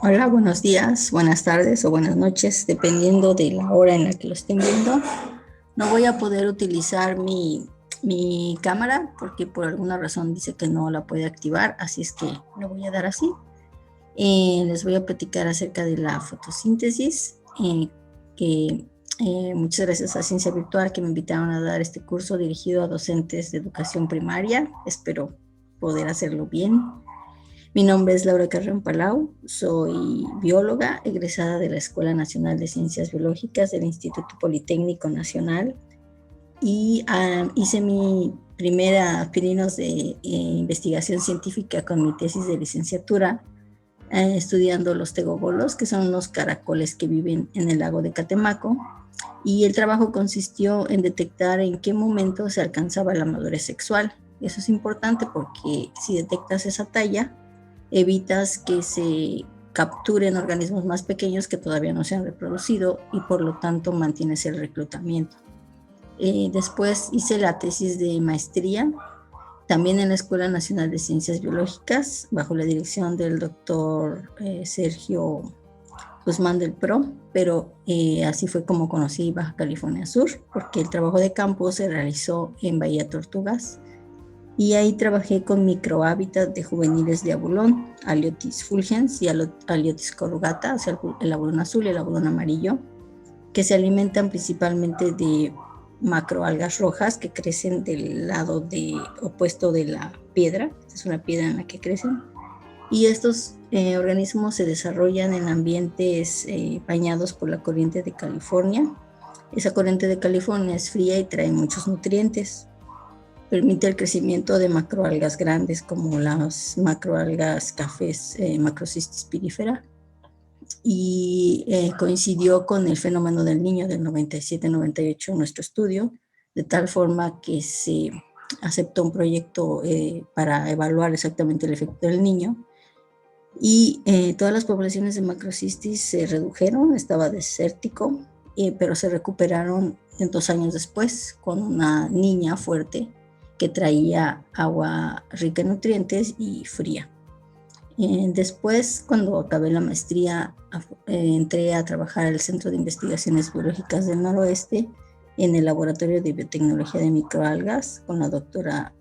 Hola, buenos días, buenas tardes o buenas noches, dependiendo de la hora en la que lo estén viendo. No voy a poder utilizar mi cámara porque por alguna razón dice que no la puede activar, así es que lo voy a dar así. Les voy a platicar acerca de la fotosíntesis, que muchas gracias a Ciencia Virtual que me invitaron a dar este curso dirigido a docentes de educación primaria. Espero poder hacerlo bien. Mi nombre es Laura Carrión Palau, soy bióloga egresada de la Escuela Nacional de Ciencias Biológicas del Instituto Politécnico Nacional y hice mi primera pininos de investigación científica con mi tesis de licenciatura estudiando los tegobolos, que son unos caracoles que viven en el lago de Catemaco, y el trabajo consistió en detectar en qué momento se alcanzaba la madurez sexual. Eso es importante porque si detectas esa talla, evitas que se capturen organismos más pequeños que todavía no se han reproducido y por lo tanto mantienes el reclutamiento. Después hice la tesis de maestría también en la Escuela Nacional de Ciencias Biológicas bajo la dirección del doctor Sergio Guzmán del Pro, pero así fue como conocí Baja California Sur, porque el trabajo de campo se realizó en Bahía Tortugas y ahí trabajé con microhábitat de juveniles de abulón, Aliotis fulgens y Aliotis corrugata, o sea, el abulón azul y el abulón amarillo, que se alimentan principalmente de macroalgas rojas que crecen del lado opuesto de la piedra. Esta es una piedra en la que crecen. Y estos organismos se desarrollan en ambientes bañados por la corriente de California. Esa corriente de California es fría y trae muchos nutrientes. Permite el crecimiento de macroalgas grandes como las macroalgas cafés Macrocystis pirifera, y coincidió con el fenómeno del niño del 97-98 en nuestro estudio, de tal forma que se aceptó un proyecto para evaluar exactamente el efecto del niño, y todas las poblaciones de macrocystis se redujeron, estaba desértico, pero se recuperaron 2 años después con una niña fuerte que traía agua rica en nutrientes y fría. Después, cuando acabé la maestría, entré a trabajar al Centro de Investigaciones Biológicas del Noroeste en el Laboratorio de Biotecnología de Microalgas con la doctora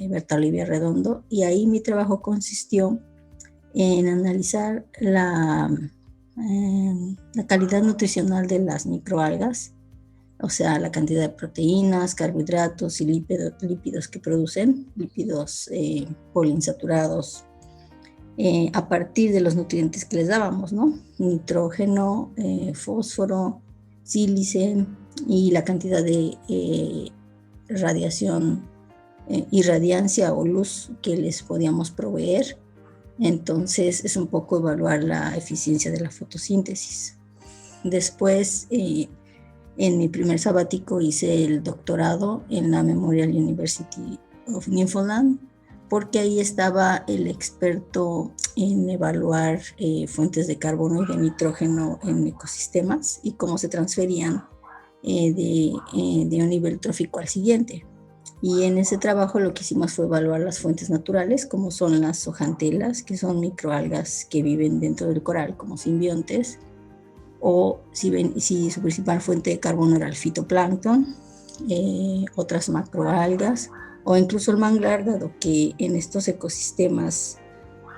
Berta Olivia Redondo, y ahí mi trabajo consistió en analizar la calidad nutricional de las microalgas, o sea, la cantidad de proteínas, carbohidratos y lípidos que producen, lípidos poliinsaturados, a partir de los nutrientes que les dábamos, ¿no? Nitrógeno, fósforo, sílice y la cantidad de radiación, irradiancia o luz que les podíamos proveer. Entonces es un poco evaluar la eficiencia de la fotosíntesis. Después, en mi primer sabático hice el doctorado en la Memorial University of Newfoundland, porque ahí estaba el experto en evaluar fuentes de carbono y de nitrógeno en ecosistemas y cómo se transferían de un nivel trófico al siguiente. Y en ese trabajo lo que hicimos fue evaluar las fuentes naturales, como son las zooxantelas, que son microalgas que viven dentro del coral como simbiontes, o si su principal fuente de carbono era el fitoplancton, otras macroalgas, o incluso el manglar, dado que en estos ecosistemas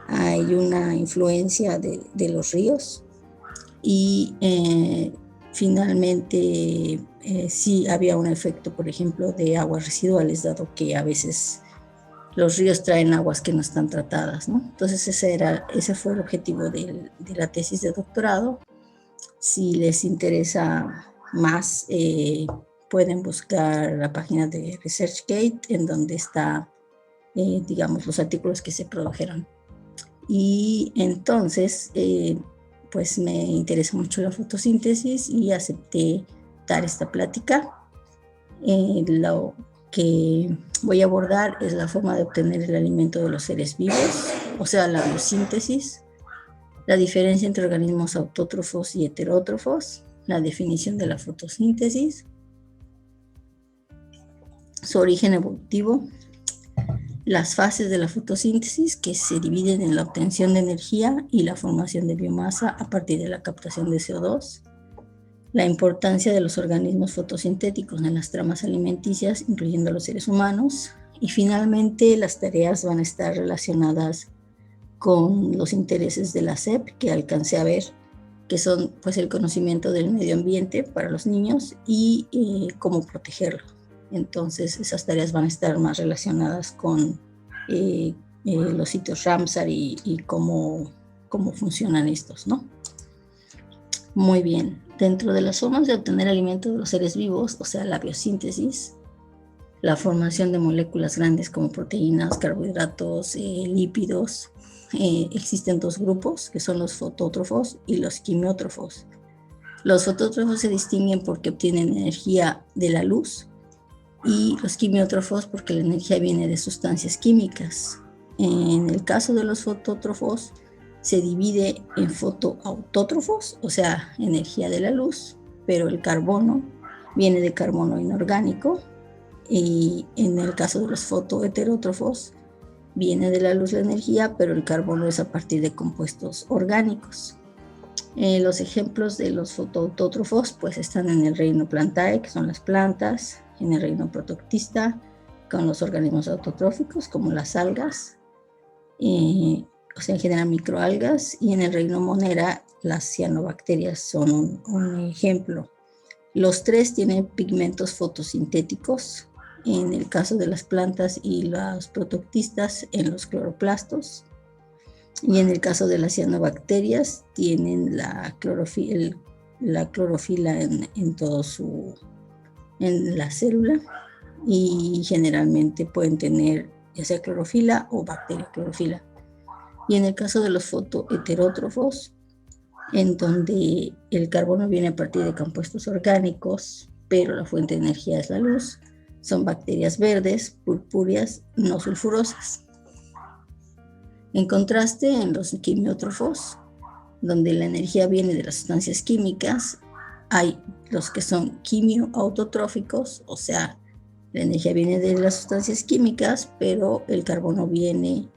hay una influencia de los ríos. Y finalmente sí había un efecto, por ejemplo, de aguas residuales, dado que a veces los ríos traen aguas que no están tratadas, ¿no? Entonces ese fue el objetivo de la tesis de doctorado. Si les interesa más, pueden buscar la página de ResearchGate, en donde está, digamos, los artículos que se produjeron. Y entonces, pues me interesa mucho la fotosíntesis y acepté dar esta plática. Lo que voy a abordar es la forma de obtener el alimento de los seres vivos, o sea, la biosíntesis, la diferencia entre organismos autótrofos y heterótrofos, la definición de la fotosíntesis, su origen evolutivo, las fases de la fotosíntesis, que se dividen en la obtención de energía y la formación de biomasa a partir de la captación de CO2, la importancia de los organismos fotosintéticos en las tramas alimenticias, incluyendo a los seres humanos, y finalmente las tareas van a estar relacionadas con los intereses de la SEP, que alcancé a ver, que son pues el conocimiento del medio ambiente para los niños y cómo protegerlo. Entonces esas tareas van a estar más relacionadas con los sitios Ramsar y cómo funcionan estos, ¿no? Muy bien. Dentro de las formas de obtener alimento de los seres vivos, o sea, la biosíntesis, la formación de moléculas grandes como proteínas, carbohidratos, lípidos, existen dos grupos, que son los fotótrofos y los quimiótrofos. Los fotótrofos se distinguen porque obtienen energía de la luz y los quimiótrofos porque la energía viene de sustancias químicas. En el caso de los fotótrofos, se divide en fotoautótrofos, o sea, energía de la luz, pero el carbono viene de carbono inorgánico, y en el caso de los fotoheterótrofos, viene de la luz la energía, pero el carbono es a partir de compuestos orgánicos. Los ejemplos de los fotoautótrofos pues están en el reino Plantae, que son las plantas, en el reino Protoctista, con los organismos autotróficos como las algas, o sea, en general microalgas, y en el reino Monera las cianobacterias son un ejemplo. Los tres tienen pigmentos fotosintéticos, en el caso de las plantas y los protoctistas en los cloroplastos, y en el caso de las cianobacterias tienen la clorofila en todo en la célula, y generalmente pueden tener ya sea clorofila o bacteria clorofila. Y en el caso de los fotoheterótrofos, en donde el carbono viene a partir de compuestos orgánicos, pero la fuente de energía es la luz, son bacterias verdes, purpúreas, no sulfurosas. En contraste, en los quimiótrofos, donde la energía viene de las sustancias químicas, hay los que son quimioautotróficos, o sea, la energía viene de las sustancias químicas, pero el carbono viene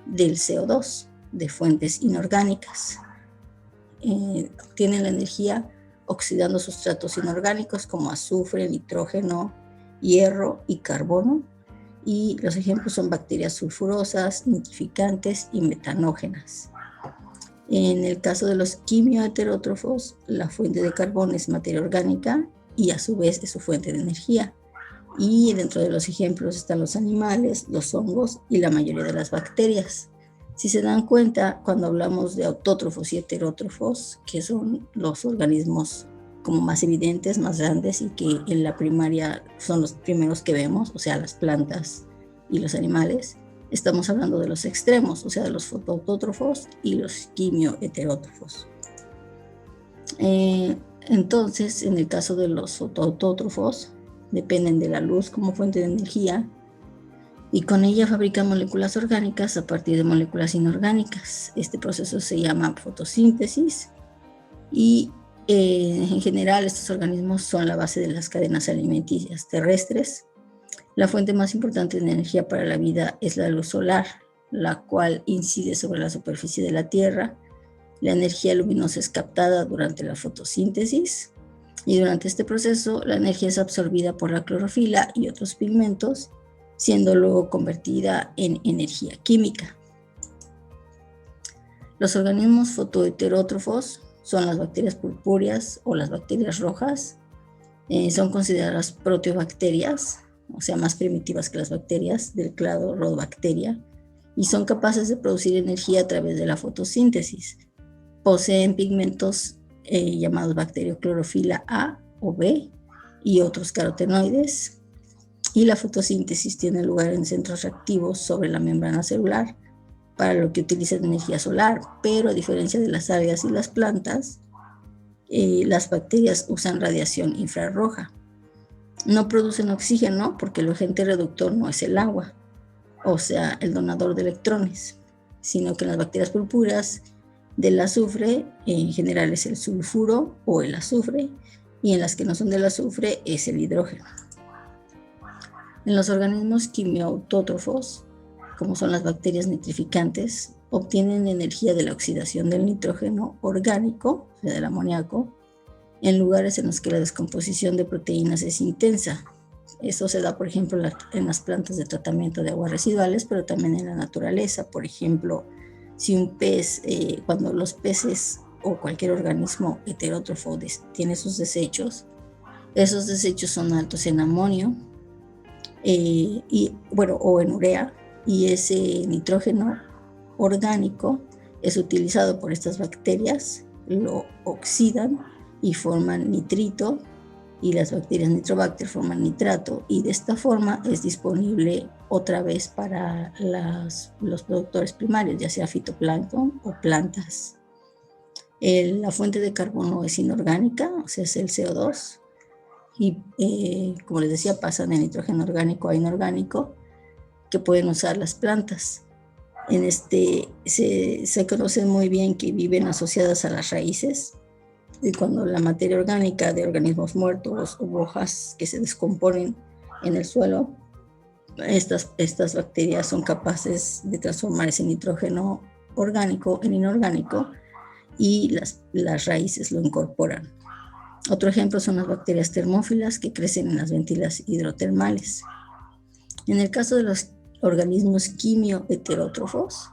del CO2, de fuentes inorgánicas. Obtienen la energía oxidando sustratos inorgánicos como azufre, nitrógeno, hierro y carbono, y los ejemplos son bacterias sulfurosas, nitrificantes y metanógenas. En el caso de los quimioheterótrofos, la fuente de carbono es materia orgánica y a su vez es su fuente de energía. Y dentro de los ejemplos están los animales, los hongos y la mayoría de las bacterias. Si se dan cuenta, cuando hablamos de autótrofos y heterótrofos, que son los organismos como más evidentes, más grandes y que en la primaria son los primeros que vemos, o sea, las plantas y los animales, estamos hablando de los extremos, o sea, de los fotoautótrofos y los quimioheterótrofos. Entonces, en el caso de los fotoautótrofos, dependen de la luz como fuente de energía y con ella fabrican moléculas orgánicas a partir de moléculas inorgánicas. Este proceso se llama fotosíntesis y en general estos organismos son la base de las cadenas alimenticias terrestres. La fuente más importante de energía para la vida es la luz solar, la cual incide sobre la superficie de la Tierra. La energía luminosa es captada durante la fotosíntesis y durante este proceso la energía es absorbida por la clorofila y otros pigmentos, siendo luego convertida en energía química. Los organismos fotoheterótrofos son las bacterias purpúreas o las bacterias rojas. Son consideradas proteobacterias, o sea, más primitivas que las bacterias del clado Rhodobacteria, y son capaces de producir energía a través de la fotosíntesis. Poseen pigmentos llamados bacterioclorofila A o B y otros carotenoides, y la fotosíntesis tiene lugar en centros reactivos sobre la membrana celular, para lo que utilizan energía solar, pero a diferencia de las algas y las plantas, las bacterias usan radiación infrarroja. No producen oxígeno porque el agente reductor no es el agua, o sea, el donador de electrones, sino que en las bacterias purpúreas del azufre en general es el sulfuro o el azufre, y en las que no son del azufre es el hidrógeno. En los organismos quimioautótrofos, como son las bacterias nitrificantes, obtienen energía de la oxidación del nitrógeno orgánico, o sea, del amoníaco, en lugares en los que la descomposición de proteínas es intensa. Esto se da, por ejemplo, en las plantas de tratamiento de aguas residuales, pero también en la naturaleza. Por ejemplo, si un pez, cuando los peces o cualquier organismo heterótrofo tiene sus desechos, esos desechos son altos en amonio, o en urea, y ese nitrógeno orgánico es utilizado por estas bacterias, lo oxidan y forman nitrito, y las bacterias Nitrobacter forman nitrato, y de esta forma es disponible otra vez para los productores primarios, ya sea fitoplancton o plantas. La fuente de carbono es inorgánica, o sea, es el CO2, y como les decía, pasan de nitrógeno orgánico a inorgánico, que pueden usar las plantas. Se conocen muy bien que viven asociadas a las raíces, y cuando la materia orgánica de organismos muertos o hojas que se descomponen en el suelo, estas bacterias son capaces de transformar ese nitrógeno orgánico en inorgánico, y las raíces lo incorporan. Otro ejemplo son las bacterias termófilas que crecen en las ventilas hidrotermales. En el caso de los organismos quimioheterótrofos,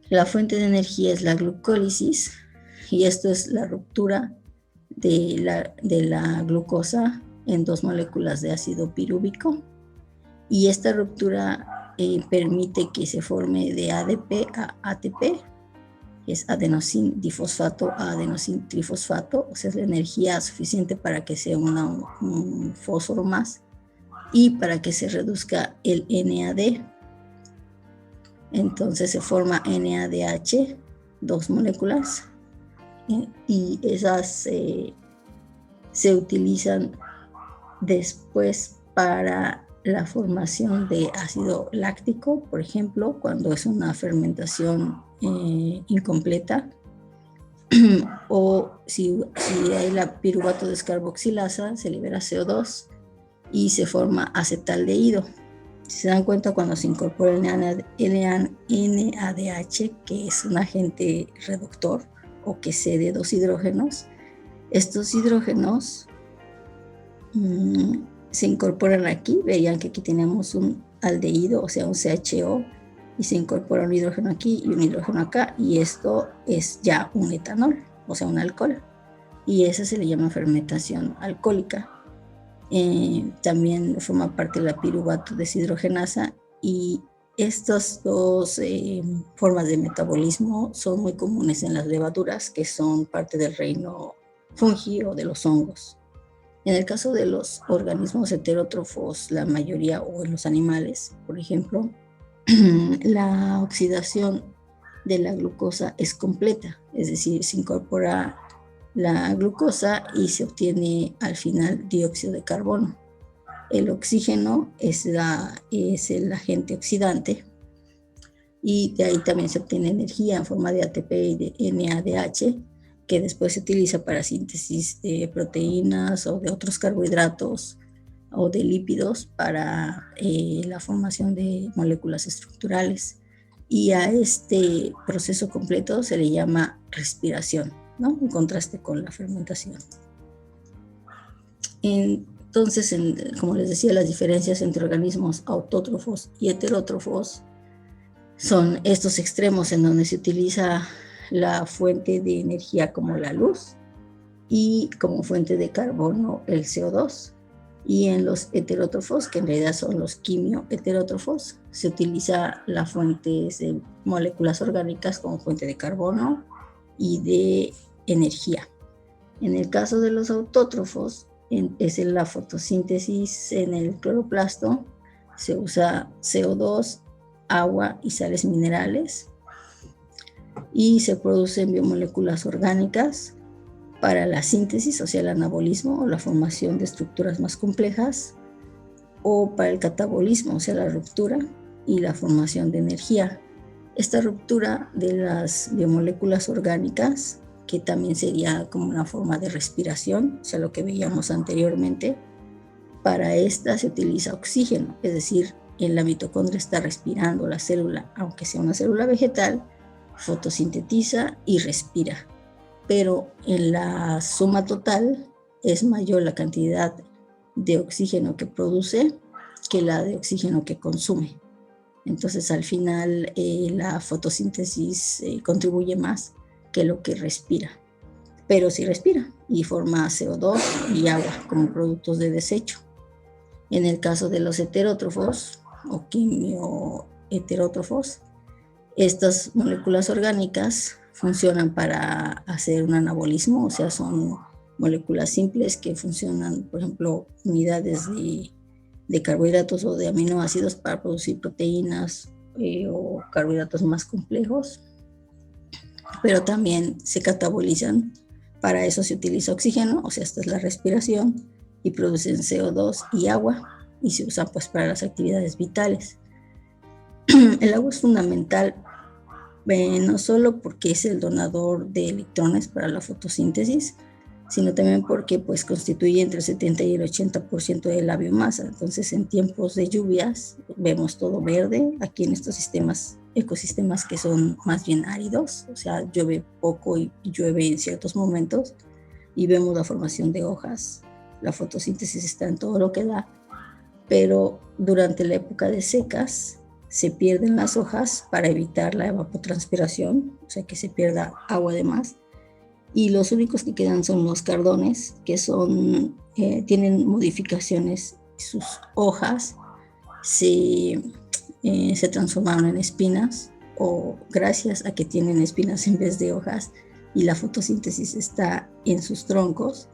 la fuente de energía es la glucólisis, y esto es la ruptura de la glucosa en dos moléculas de ácido pirúvico, y esta ruptura permite que se forme de ADP a ATP, que es adenosín difosfato a adenosín trifosfato, o sea, es la energía suficiente para que se una un fósforo más y para que se reduzca el NAD. Entonces se forma NADH, dos moléculas, y esas se utilizan después para la formación de ácido láctico, por ejemplo, cuando es una fermentación incompleta, o si hay la piruvato descarboxilasa, se libera CO2 y se forma acetaldehído. Si se dan cuenta, cuando se incorpora el NADH, que es un agente reductor o que cede dos hidrógenos, estos hidrógenos se incorporan aquí. Veían que aquí tenemos un aldehído, o sea, un CHO, y se incorpora un hidrógeno aquí y un hidrógeno acá, y esto es ya un etanol, o sea, un alcohol, y esa se le llama fermentación alcohólica. También forma parte de la piruvato deshidrogenasa, y estas dos formas de metabolismo son muy comunes en las levaduras, que son parte del reino fungi o de los hongos. En el caso de los organismos heterótrofos, la mayoría, o en los animales, por ejemplo, la oxidación de la glucosa es completa, es decir, se incorpora la glucosa y se obtiene al final dióxido de carbono. El oxígeno es el agente oxidante, y de ahí también se obtiene energía en forma de ATP y de NADH, que después se utiliza para síntesis de proteínas o de otros carbohidratos o de lípidos para la formación de moléculas estructurales. Y a este proceso completo se le llama respiración, ¿no? En contraste con la fermentación. Entonces, como les decía, las diferencias entre organismos autótrofos y heterótrofos son estos extremos, en donde se utiliza la fuente de energía como la luz, y como fuente de carbono el CO2. Y en los heterótrofos, que en realidad son los quimioheterótrofos, se utiliza la fuente de moléculas orgánicas como fuente de carbono y de energía. En el caso de los autótrofos, es en la fotosíntesis en el cloroplasto, se usa CO2, agua y sales minerales, y se producen biomoléculas orgánicas para la síntesis, o sea, el anabolismo o la formación de estructuras más complejas, o para el catabolismo, o sea, la ruptura y la formación de energía. Esta ruptura de las biomoléculas orgánicas, que también sería como una forma de respiración, o sea, lo que veíamos anteriormente, para esta se utiliza oxígeno, es decir, la mitocondria está respirando, la célula, aunque sea una célula vegetal, fotosintetiza y respira. Pero en la suma total es mayor la cantidad de oxígeno que produce que la de oxígeno que consume. Entonces, al final, la fotosíntesis contribuye más que lo que respira. Pero sí respira y forma CO2 y agua como productos de desecho. En el caso de los heterótrofos o quimioheterótrofos, estas moléculas orgánicas funcionan para hacer un anabolismo, o sea, son moléculas simples que funcionan, por ejemplo, unidades de carbohidratos o de aminoácidos para producir proteínas o carbohidratos más complejos, pero también se catabolizan. Para eso se utiliza oxígeno, o sea, esta es la respiración, y producen CO2 y agua, y se usan pues para las actividades vitales. El agua es fundamental no solo porque es el donador de electrones para la fotosíntesis, sino también porque pues constituye entre el 70 y el 80% de la biomasa. Entonces, en tiempos de lluvias vemos todo verde aquí en estos ecosistemas que son más bien áridos, o sea, llueve poco y llueve en ciertos momentos, y vemos la formación de hojas. La fotosíntesis está en todo lo que da, pero durante la época de secas se pierden las hojas para evitar la evapotranspiración, o sea, que se pierda agua de más, y los únicos que quedan son los cardones, que tienen modificaciones. Sus hojas se transformaron en espinas, o gracias a que tienen espinas en vez de hojas y la fotosíntesis está en sus troncos,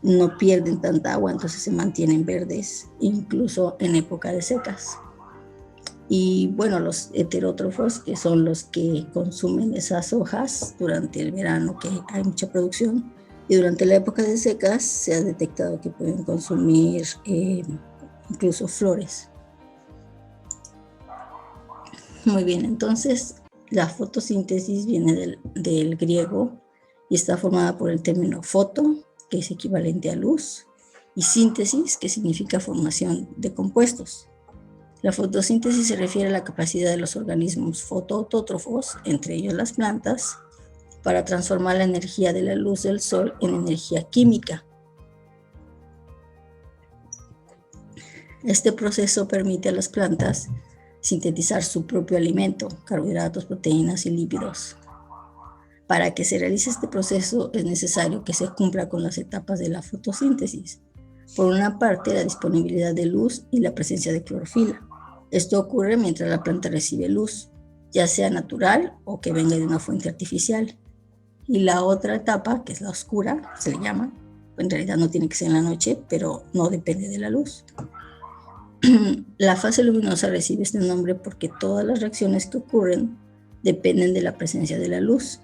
no pierden tanta agua, entonces se mantienen verdes incluso en época de secas. Y bueno, los heterótrofos, que son los que consumen esas hojas durante el verano, que hay mucha producción, y durante la época de secas se ha detectado que pueden consumir incluso flores. Muy bien, entonces la fotosíntesis viene del griego y está formada por el término foto, que es equivalente a luz, y síntesis, que significa formación de compuestos. La fotosíntesis se refiere a la capacidad de los organismos fotoautótrofos, entre ellos las plantas, para transformar la energía de la luz del sol en energía química. Este proceso permite a las plantas sintetizar su propio alimento, carbohidratos, proteínas y lípidos. Para que se realice este proceso es necesario que se cumpla con las etapas de la fotosíntesis. Por una parte, la disponibilidad de luz y la presencia de clorofila. Esto ocurre mientras la planta recibe luz, ya sea natural o que venga de una fuente artificial. Y la otra etapa, que es la oscura, se le llama, en realidad no tiene que ser en la noche, pero no depende de la luz. La fase luminosa recibe este nombre porque todas las reacciones que ocurren dependen de la presencia de la luz.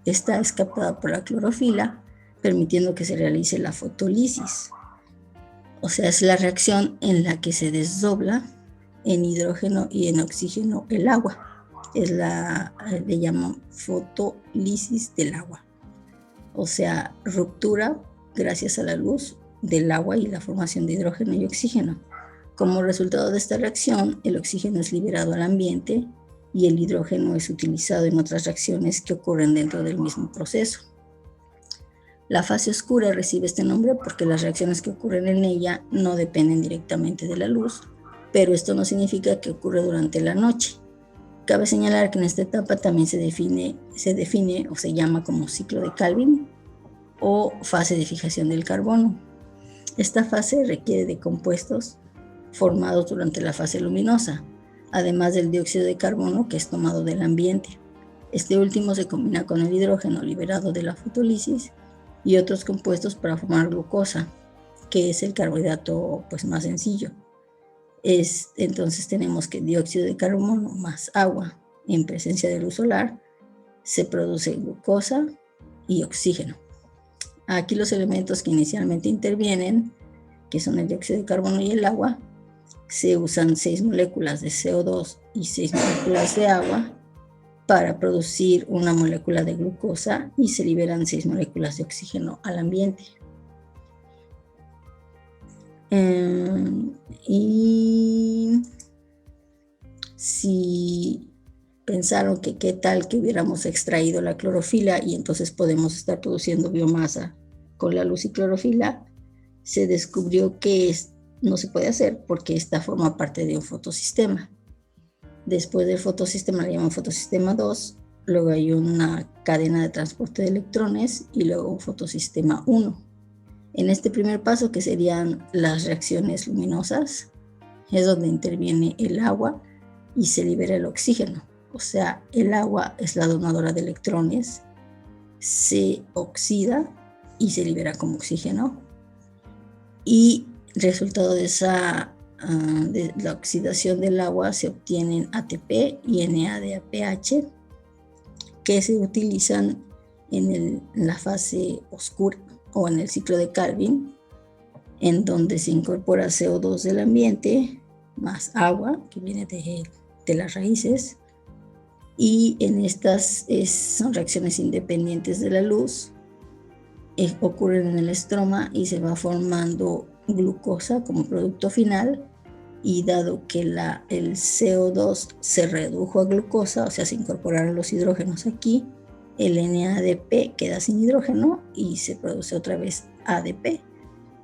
Esta es captada por la clorofila, permitiendo que se realice la fotolisis. O sea, es la reacción en la que se desdobla en hidrógeno y en oxígeno el agua. Le llaman fotolisis del agua. O sea, ruptura gracias a la luz del agua y la formación de hidrógeno y oxígeno. Como resultado de esta reacción, el oxígeno es liberado al ambiente y el hidrógeno es utilizado en otras reacciones que ocurren dentro del mismo proceso. La fase oscura recibe este nombre porque las reacciones que ocurren en ella no dependen directamente de la luz, pero esto no significa que ocurre durante la noche. Cabe señalar que en esta etapa también se define o se llama como ciclo de Calvin o fase de fijación del carbono. Esta fase requiere de compuestos formados durante la fase luminosa, además del dióxido de carbono que es tomado del ambiente. Este último se combina con el hidrógeno liberado de la fotolisis y otros compuestos para formar glucosa, que es el carbohidrato pues, más sencillo. Entonces tenemos que dióxido de carbono más agua en presencia de luz solar, se produce glucosa y oxígeno. Aquí los elementos que inicialmente intervienen, que son el dióxido de carbono y el agua, se usan 6 moléculas de CO2 y 6 moléculas de agua para producir una molécula de glucosa y se liberan 6 moléculas de oxígeno al ambiente. Y Si pensaron que qué tal que hubiéramos extraído la clorofila y entonces podemos estar produciendo biomasa con la luz y clorofila, se descubrió que no se puede hacer porque esta forma parte de un fotosistema. Después del fotosistema le llaman fotosistema 2, luego hay una cadena de transporte de electrones y luego un fotosistema 1. En este primer paso, que serían las reacciones luminosas, es donde interviene el agua y se libera el oxígeno. O sea, el agua es la donadora de electrones, se oxida y se libera como oxígeno. Y resultado de de la oxidación del agua se obtienen ATP y NADPH, que se utilizan en la fase oscura o en el ciclo de Calvin, en donde se incorpora CO2 del ambiente más agua que viene de las raíces, y en estas son reacciones independientes de la luz, ocurren en el estroma y se va formando glucosa como producto final, y dado que el CO2 se redujo a glucosa, o sea, se incorporaron los hidrógenos aquí, el NADP queda sin hidrógeno y se produce otra vez ADP,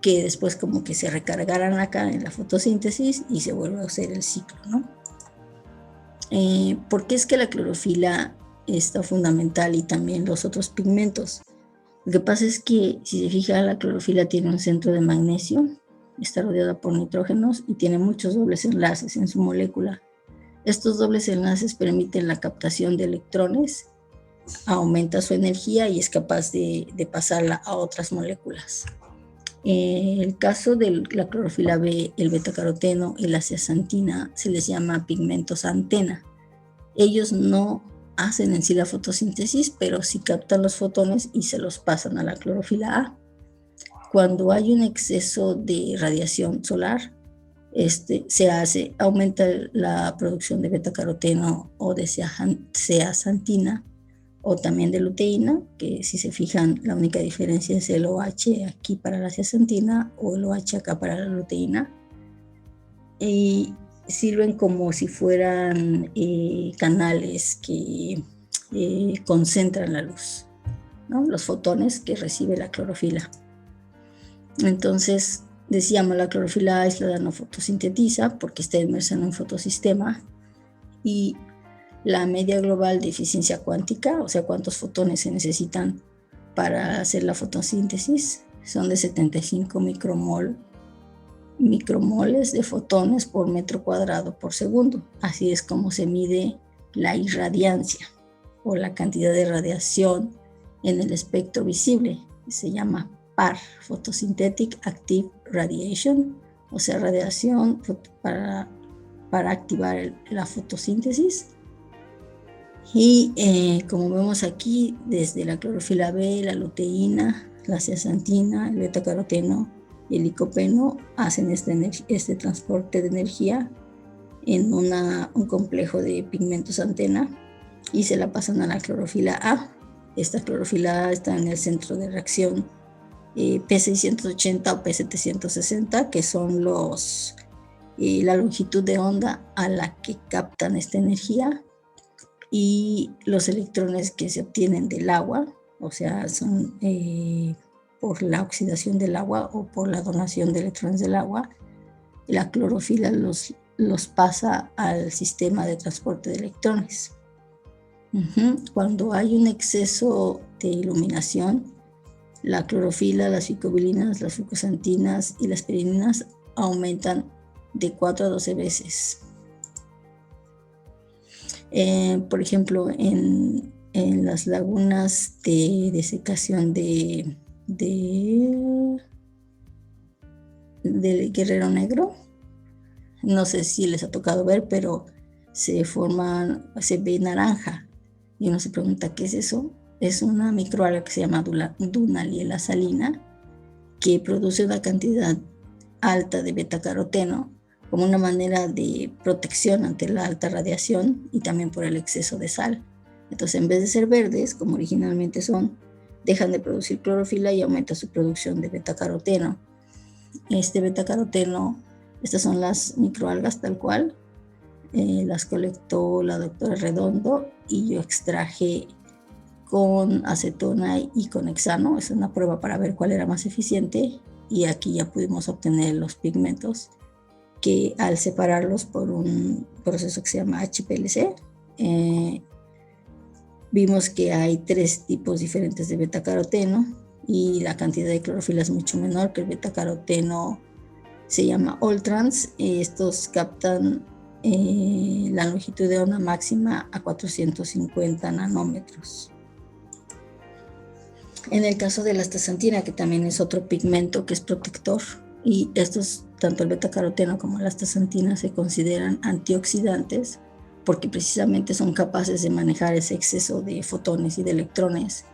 que después como que se recargarán acá en la fotosíntesis y se vuelve a hacer el ciclo, ¿no? ¿Por qué es que la clorofila está fundamental y también los otros pigmentos? Lo que pasa es que, si se fija, la clorofila tiene un centro de magnesio, está rodeada por nitrógenos y tiene muchos dobles enlaces en su molécula. Estos dobles enlaces permiten la captación de electrones, aumenta su energía y es capaz de pasarla a otras moléculas. El caso de la clorofila B, el betacaroteno y la zeaxantina se les llama pigmentos antena. Ellos no hacen en sí la fotosíntesis, pero sí captan los fotones y se los pasan a la clorofila A. Cuando hay un exceso de radiación solar, aumenta la producción de betacaroteno o de zeaxantina, o también de luteína, que si se fijan, la única diferencia es el OH aquí para la zeaxantina o el OH acá para la luteína. Y sirven como si fueran canales que concentran la luz, ¿no? Los fotones que recibe la clorofila. Entonces, decíamos, la clorofila aislada no fotosintetiza porque está inmersa en un fotosistema, y la media global de eficiencia cuántica, o sea, cuántos fotones se necesitan para hacer la fotosíntesis, son de 75 micromoles de fotones por metro cuadrado por segundo. Así es como se mide la irradiancia o la cantidad de radiación en el espectro visible. Se llama PAR, Photosynthetic Active Radiation, o sea, radiación para activar la fotosíntesis. Y como vemos aquí, desde la clorofila B, la luteína, la zeaxantina, el betacaroteno y el licopeno hacen este transporte de energía en un complejo de pigmentos antena y se la pasan a la clorofila A. Esta clorofila A está en el centro de reacción P680 o P760, que son la longitud de onda a la que captan esta energía, y los electrones que se obtienen del agua, o sea, son por la oxidación del agua o por la donación de electrones del agua. La clorofila los pasa al sistema de transporte de electrones. Cuando hay un exceso de iluminación, la clorofila, las ficobilinas, las fucosantinas y las pirininas aumentan de 4 a 12 veces. Por ejemplo, en las lagunas de desecación del Guerrero Negro, no sé si les ha tocado ver, pero se ve naranja, y uno se pregunta ¿qué es eso? Es una microalga que se llama Dunaliella salina, que produce una cantidad alta de betacaroteno como una manera de protección ante la alta radiación y también por el exceso de sal. Entonces, en vez de ser verdes, como originalmente son, dejan de producir clorofila y aumenta su producción de betacaroteno. Este betacaroteno, estas son las microalgas tal cual, las colectó la doctora Redondo y yo extraje con acetona y con hexano. Es una prueba para ver cuál era más eficiente, y aquí ya pudimos obtener los pigmentos que, al separarlos por un proceso que se llama HPLC, vimos que hay 3 tipos diferentes de betacaroteno y la cantidad de clorofila es mucho menor que el betacaroteno. Se llama Oltrans. Estos captan la longitud de onda máxima a 450 nanómetros. En el caso de la astaxantina, que también es otro pigmento que es protector, y estos, tanto el betacaroteno como la astaxantina, se consideran antioxidantes porque precisamente son capaces de manejar ese exceso de fotones y de electrones,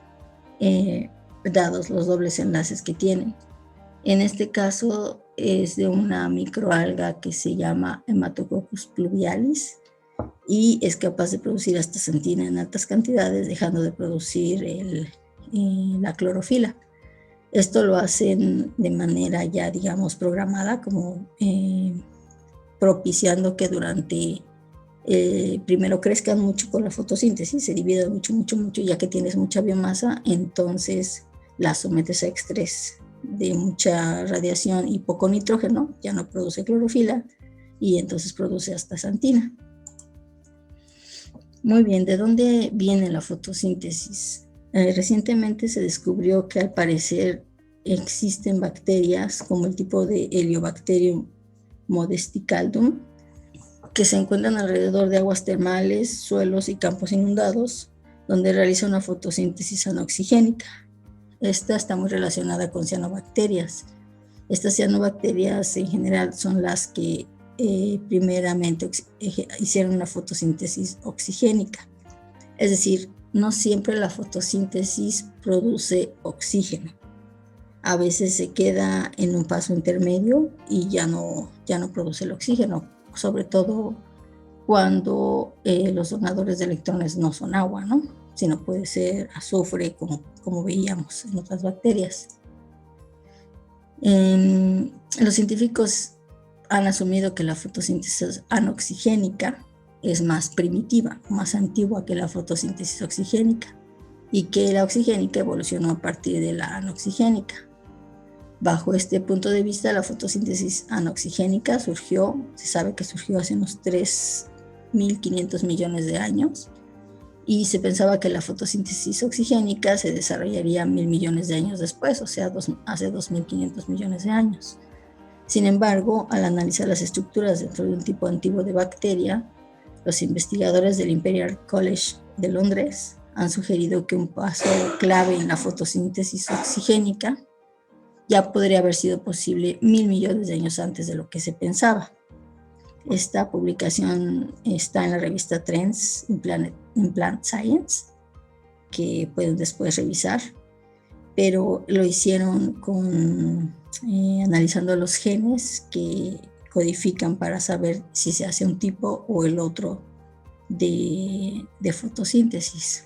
dados los dobles enlaces que tienen. En este caso es de una microalga que se llama Hematococcus pluvialis y es capaz de producir astaxantina en altas cantidades, dejando de producir la clorofila. Esto lo hacen de manera ya, digamos, programada, como propiciando que durante primero crezcan mucho con la fotosíntesis, se dividan mucho, ya que tienes mucha biomasa, entonces la sometes a estrés de mucha radiación y poco nitrógeno, ya no produce clorofila y entonces produce astaxantina. Muy bien, ¿de dónde viene la fotosíntesis? Recientemente se descubrió que al parecer existen bacterias como el tipo de Heliobacterium modesticaldum que se encuentran alrededor de aguas termales, suelos y campos inundados, donde realiza una fotosíntesis anoxigénica. Esta está muy relacionada con cianobacterias. Estas cianobacterias en general son las que primeramente hicieron una fotosíntesis oxigénica. Es decir, no siempre la fotosíntesis produce oxígeno. A veces se queda en un paso intermedio y ya no produce el oxígeno, sobre todo cuando los donadores de electrones no son agua, ¿no? Sino puede ser azufre, como veíamos en otras bacterias. Los científicos han asumido que la fotosíntesis anoxigénica es más primitiva, más antigua que la fotosíntesis oxigénica, y que la oxigénica evolucionó a partir de la anoxigénica. Bajo este punto de vista, la fotosíntesis anoxigénica se sabe que surgió hace unos 3.500 millones de años, y se pensaba que la fotosíntesis oxigénica se desarrollaría 1.000 millones de años después, o sea, hace 2.500 millones de años. Sin embargo, al analizar las estructuras dentro de un tipo antiguo de bacteria, los investigadores del Imperial College de Londres han sugerido que un paso clave en la fotosíntesis oxigénica ya podría haber sido posible 1.000 millones de años antes de lo que se pensaba. Esta publicación está en la revista Trends in Plant Science, que pueden después revisar, pero lo hicieron analizando los genes que codifican para saber si se hace un tipo o el otro de fotosíntesis.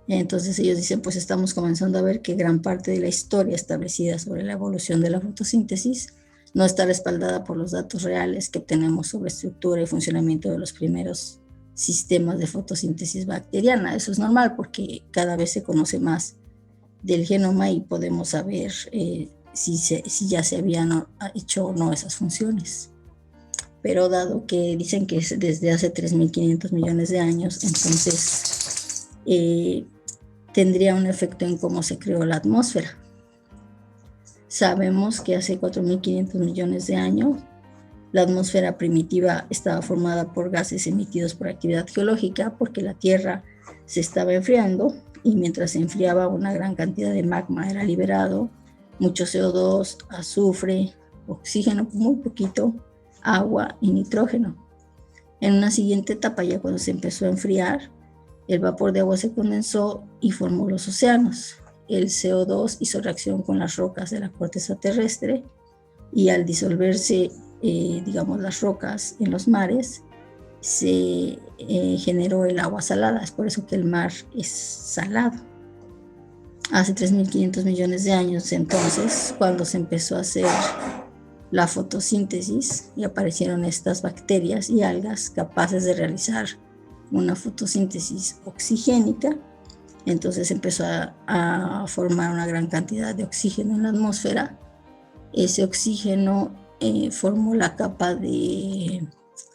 Entonces ellos dicen, pues estamos comenzando a ver que gran parte de la historia establecida sobre la evolución de la fotosíntesis no está respaldada por los datos reales que obtenemos sobre estructura y funcionamiento de los primeros sistemas de fotosíntesis bacteriana. Eso es normal porque cada vez se conoce más del genoma y podemos saber si ya se habían hecho o no esas funciones. Pero dado que dicen que es desde hace 3.500 millones de años, entonces tendría un efecto en cómo se creó la atmósfera. Sabemos que hace 4.500 millones de años la atmósfera primitiva estaba formada por gases emitidos por actividad geológica, porque la Tierra se estaba enfriando y mientras se enfriaba una gran cantidad de magma era liberado, mucho CO2, azufre, oxígeno, muy poquito, agua y nitrógeno. En una siguiente etapa, ya cuando se empezó a enfriar, el vapor de agua se condensó y formó los océanos. El CO2 hizo reacción con las rocas de la corteza terrestre y al disolverse, las rocas en los mares, se generó el agua salada. Es por eso que el mar es salado. Hace 3.500 millones de años, entonces, cuando se empezó a hacer la fotosíntesis y aparecieron estas bacterias y algas capaces de realizar una fotosíntesis oxigénica. Entonces empezó a formar una gran cantidad de oxígeno en la atmósfera. Ese oxígeno formó la capa de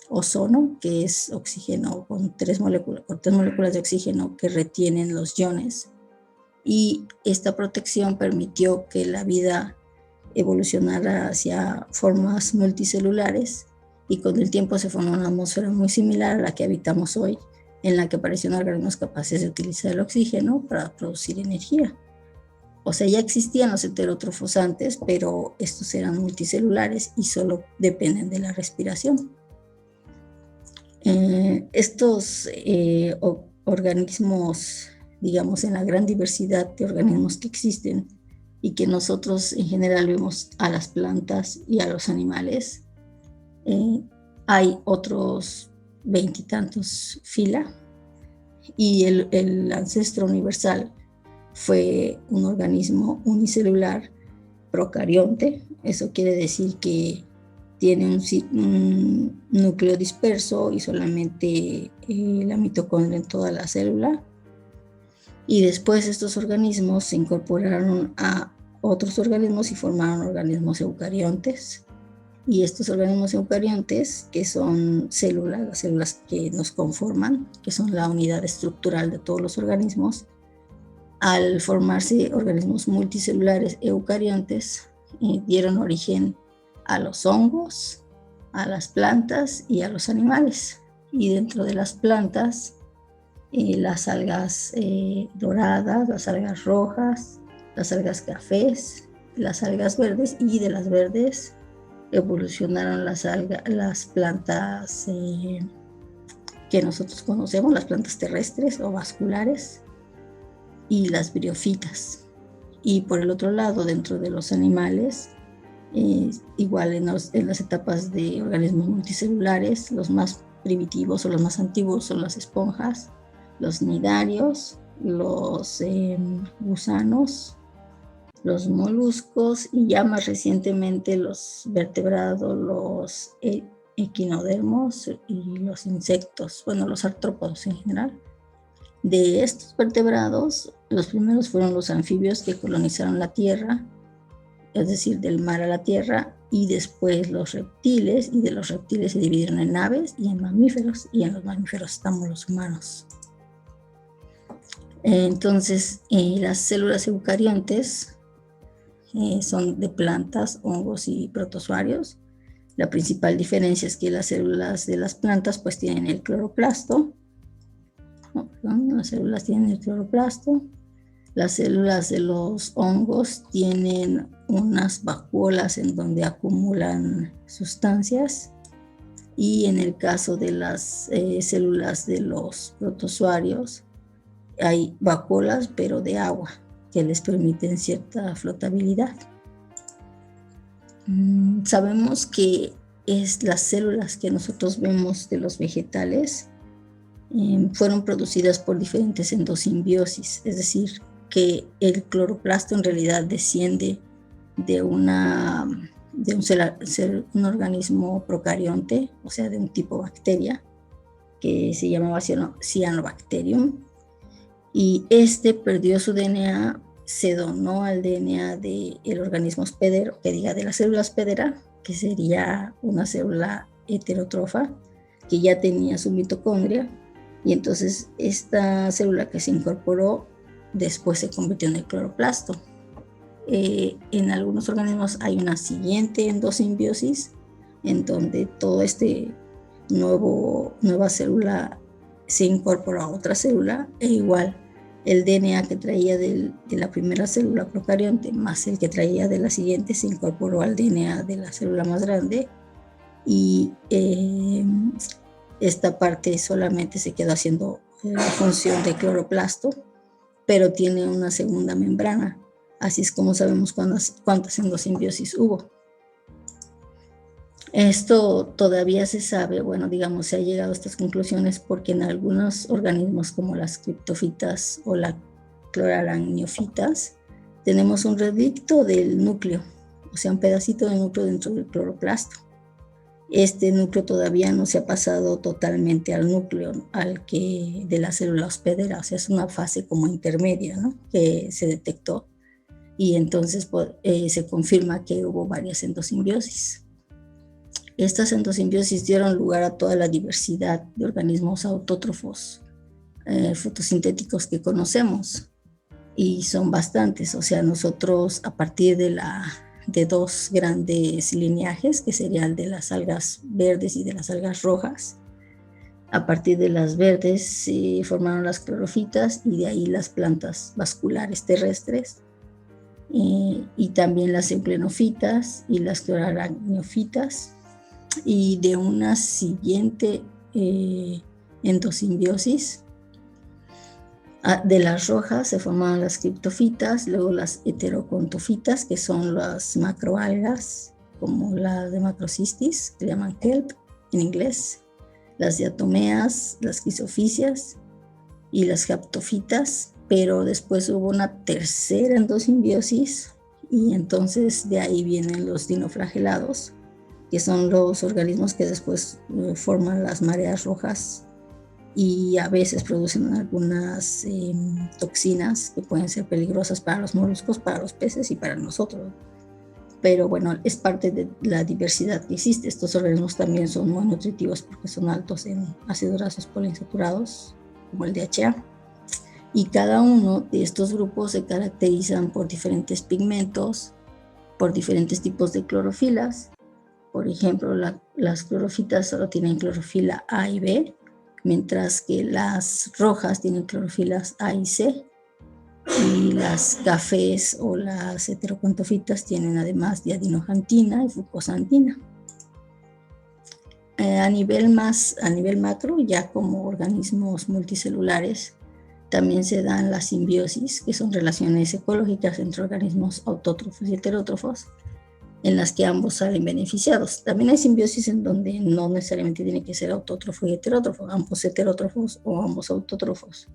ozono, que es oxígeno con tres moléculas de oxígeno que retienen los iones. Y esta protección permitió que la vida evolucionara hacia formas multicelulares, y con el tiempo se formó una atmósfera muy similar a la que habitamos hoy, en la que aparecieron organismos capaces de utilizar el oxígeno para producir energía. O sea, ya existían los heterótrofos antes, pero estos eran multicelulares y solo dependen de la respiración. Estos organismos, digamos, en la gran diversidad de organismos que existen y que nosotros en general vemos a las plantas y a los animales, hay otros 20 y tantos fila, y el ancestro universal fue un organismo unicelular procarionte. Eso quiere decir que tiene un núcleo disperso y solamente la mitocondria en toda la célula. Y después estos organismos se incorporaron a otros organismos y formaron organismos eucariontes. Y estos organismos eucariontes, que son células, las células que nos conforman, que son la unidad estructural de todos los organismos, al formarse organismos multicelulares eucariontes, dieron origen a los hongos, a las plantas y a los animales. Y dentro de las plantas, las algas doradas, las algas rojas, las algas cafés, las algas verdes, y de las verdes evolucionaron las plantas que nosotros conocemos, las plantas terrestres o vasculares, y las briófitas. Y por el otro lado, dentro de los animales, igual en las etapas de organismos multicelulares, los más primitivos o los más antiguos son las esponjas, los nidarios, los gusanos, los moluscos, y ya más recientemente los vertebrados, los equinodermos y los insectos, bueno, los artrópodos en general. De estos vertebrados, los primeros fueron los anfibios, que colonizaron la tierra, es decir, del mar a la tierra, y después los reptiles, y de los reptiles se dividieron en aves y en mamíferos, y en los mamíferos estamos los humanos. Entonces, las células eucariontes son de plantas, hongos y protozoarios. La principal diferencia es que las células de las plantas pues tienen el cloroplasto. Las células tienen el cloroplasto. Las células de los hongos tienen unas vacuolas en donde acumulan sustancias, y en el caso de las células de los protozoarios hay vacuolas pero de agua, que les permiten cierta flotabilidad. Sabemos que las células que nosotros vemos de los vegetales fueron producidas por diferentes endosimbiosis, es decir, que el cloroplasto en realidad desciende de un organismo procarionte, o sea, de un tipo bacteria, que se llamaba Cyanobacterium, y este perdió su DNA, se donó al DNA del organismo hospedero, que diga de la célula hospedera, que sería una célula heterótrofa que ya tenía su mitocondria, y entonces esta célula que se incorporó después se convirtió en el cloroplasto. En algunos organismos hay una siguiente endosimbiosis, en donde todo nueva célula se incorpora a otra célula, e igual el DNA que traía de la primera célula procarionte más el que traía de la siguiente se incorporó al DNA de la célula más grande, y esta parte solamente se quedó haciendo la función de cloroplasto, pero tiene una segunda membrana. Así es como sabemos cuántas endosimbiosis hubo. Esto todavía se sabe, bueno, digamos, se ha llegado a estas conclusiones porque en algunos organismos como las criptofitas o las cloraracniofitas tenemos un relicto del núcleo, o sea, un pedacito de núcleo dentro del cloroplasto. Este núcleo todavía no se ha pasado totalmente al núcleo de la célula hospedera, o sea, es una fase como intermedia, ¿no? Que se detectó, y entonces se confirma que hubo varias endosimbiosis. Estas endosimbiosis dieron lugar a toda la diversidad de organismos autótrofos fotosintéticos que conocemos, y son bastantes. O sea, nosotros a partir de dos grandes lineajes, que serían de las algas verdes y de las algas rojas, a partir de las verdes se formaron las clorofitas y de ahí las plantas vasculares terrestres, y también las euglenofitas y las cloraracniofitas, y de una siguiente endosimbiosis de las rojas se formaron las criptofitas, luego las heterocontofitas, que son las macroalgas, como la de Macrocystis, que llaman kelp en inglés, las diatomeas, las crisofisias y las haptofitas, pero después hubo una tercera endosimbiosis, y entonces de ahí vienen los dinoflagelados, que son los organismos que después forman las mareas rojas, y a veces producen algunas toxinas que pueden ser peligrosas para los moluscos, para los peces y para nosotros. Pero bueno, es parte de la diversidad que existe. Estos organismos también son muy nutritivos porque son altos en ácidos grasos poliinsaturados, como el DHA. Y cada uno de estos grupos se caracterizan por diferentes pigmentos, por diferentes tipos de clorofilas. Por ejemplo, las clorofitas solo tienen clorofila A y B, mientras que las rojas tienen clorofilas A y C, y las cafés o las heterocontofitas tienen además diadinoxantina y fucosantina. A nivel macro, ya como organismos multicelulares, también se dan las simbiosis, que son relaciones ecológicas entre organismos autótrofos y heterótrofos, en las que ambos salen beneficiados. También hay simbiosis en donde no necesariamente tiene que ser autótrofo y heterótrofo, ambos heterótrofos o ambos autótrofos.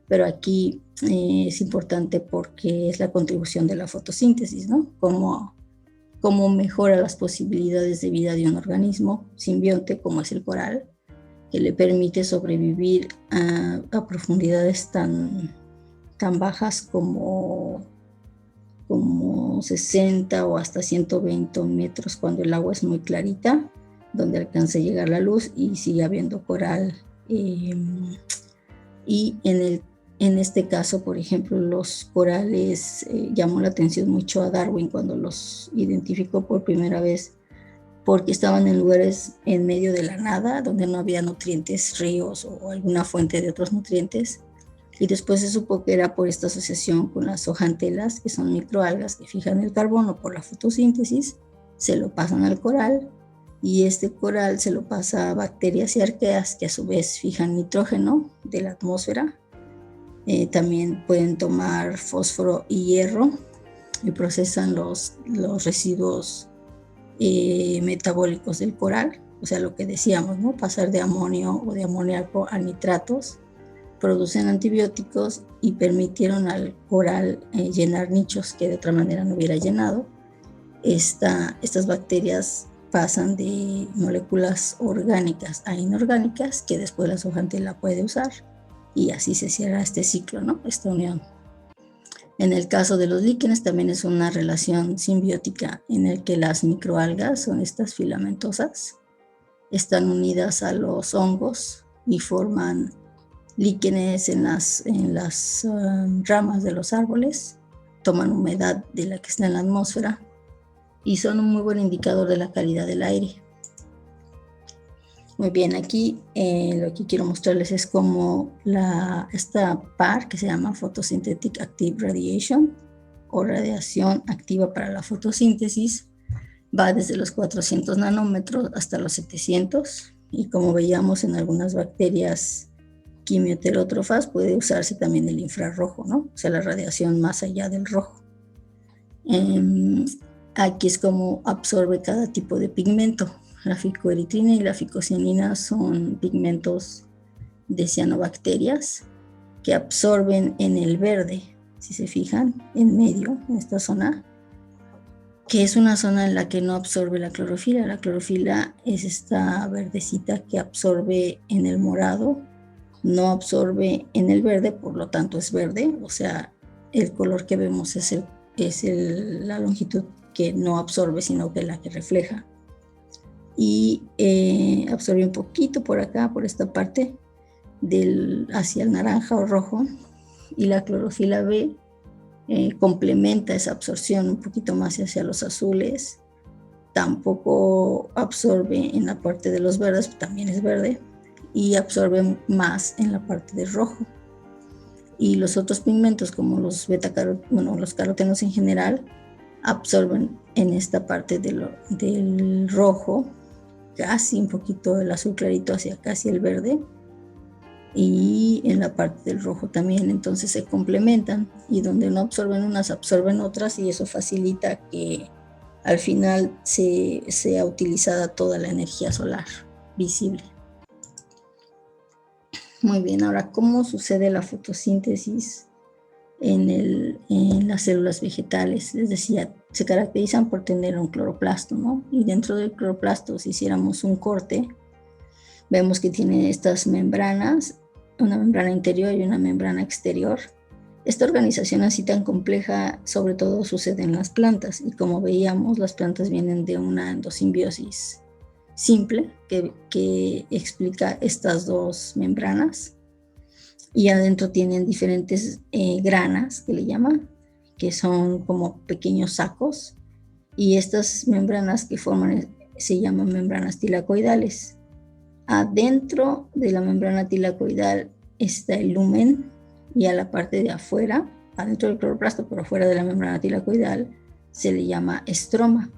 Pero aquí es importante porque es la contribución de la fotosíntesis, ¿no? Cómo mejora las posibilidades de vida de un organismo simbionte como es el coral, que le permite sobrevivir a profundidades tan bajas como 60 o hasta 120 metros cuando el agua es muy clarita, donde alcanza a llegar la luz y sigue habiendo coral. Y en este caso, por ejemplo, los corales llamó la atención mucho a Darwin cuando los identificó por primera vez, porque estaban en lugares en medio de la nada, donde no había nutrientes, ríos o alguna fuente de otros nutrientes. Y después se supo que era por esta asociación con las zooxantelas, que son microalgas que fijan el carbono por la fotosíntesis, se lo pasan al coral, y este coral se lo pasa a bacterias y arqueas que a su vez fijan nitrógeno de la atmósfera. También pueden tomar fósforo y hierro y procesan los residuos metabólicos del coral, o sea, lo que decíamos, ¿no? Pasar de amonio o de amoníaco a nitratos, producen antibióticos y permitieron al coral llenar nichos que de otra manera no hubiera llenado. Estas bacterias pasan de moléculas orgánicas a inorgánicas, que después la zooxantel puede usar, y así se cierra este ciclo, ¿no? Esta unión. En el caso de los líquenes también es una relación simbiótica en el que las microalgas, son estas filamentosas, están unidas a los hongos y forman líquenes en las ramas de los árboles, toman humedad de la que está en la atmósfera y son un muy buen indicador de la calidad del aire. Muy bien, aquí lo que quiero mostrarles es cómo esta PAR, que se llama Photosynthetic Active Radiation, o radiación activa para la fotosíntesis, va desde los 400 nanómetros hasta los 700, y como veíamos en algunas bacterias quimioheterótrofas puede usarse también el infrarrojo, ¿no? O sea, la radiación más allá del rojo. Aquí es como absorbe cada tipo de pigmento. La ficoeritrina y la ficocianina son pigmentos de cianobacterias que absorben en el verde, si se fijan, en medio, en esta zona, que es una zona en la que no absorbe la clorofila. La clorofila es esta verdecita que absorbe en el morado, no absorbe en el verde, por lo tanto es verde, o sea, el color que vemos es la longitud que no absorbe, sino que la que refleja. Y absorbe un poquito por acá, por esta parte, hacia el naranja o rojo, y la clorofila B complementa esa absorción un poquito más hacia los azules. Tampoco absorbe en la parte de los verdes, también es verde, y absorbe más en la parte de rojo. Y los otros pigmentos, como los los carotenos en general, absorben en esta parte del rojo, casi un poquito el azul clarito hacia casi el verde, y en la parte del rojo también. Entonces se complementan, y donde no absorben unas, absorben otras, y eso facilita que al final sea utilizada toda la energía solar visible. Muy bien, ahora, ¿cómo sucede la fotosíntesis en las células vegetales? Les decía, se caracterizan por tener un cloroplasto, ¿no? Y dentro del cloroplasto, si hiciéramos un corte, vemos que tiene estas membranas, una membrana interior y una membrana exterior. Esta organización así tan compleja sobre todo sucede en las plantas, y como veíamos, las plantas vienen de una endosimbiosis simple que explica estas dos membranas, y adentro tienen diferentes granas, que le llaman, que son como pequeños sacos, y estas membranas que forman se llaman membranas tilacoidales. Adentro de la membrana tilacoidal está el lumen, y a la parte de afuera, adentro del cloroplasto, pero afuera de la membrana tilacoidal, se le llama estroma.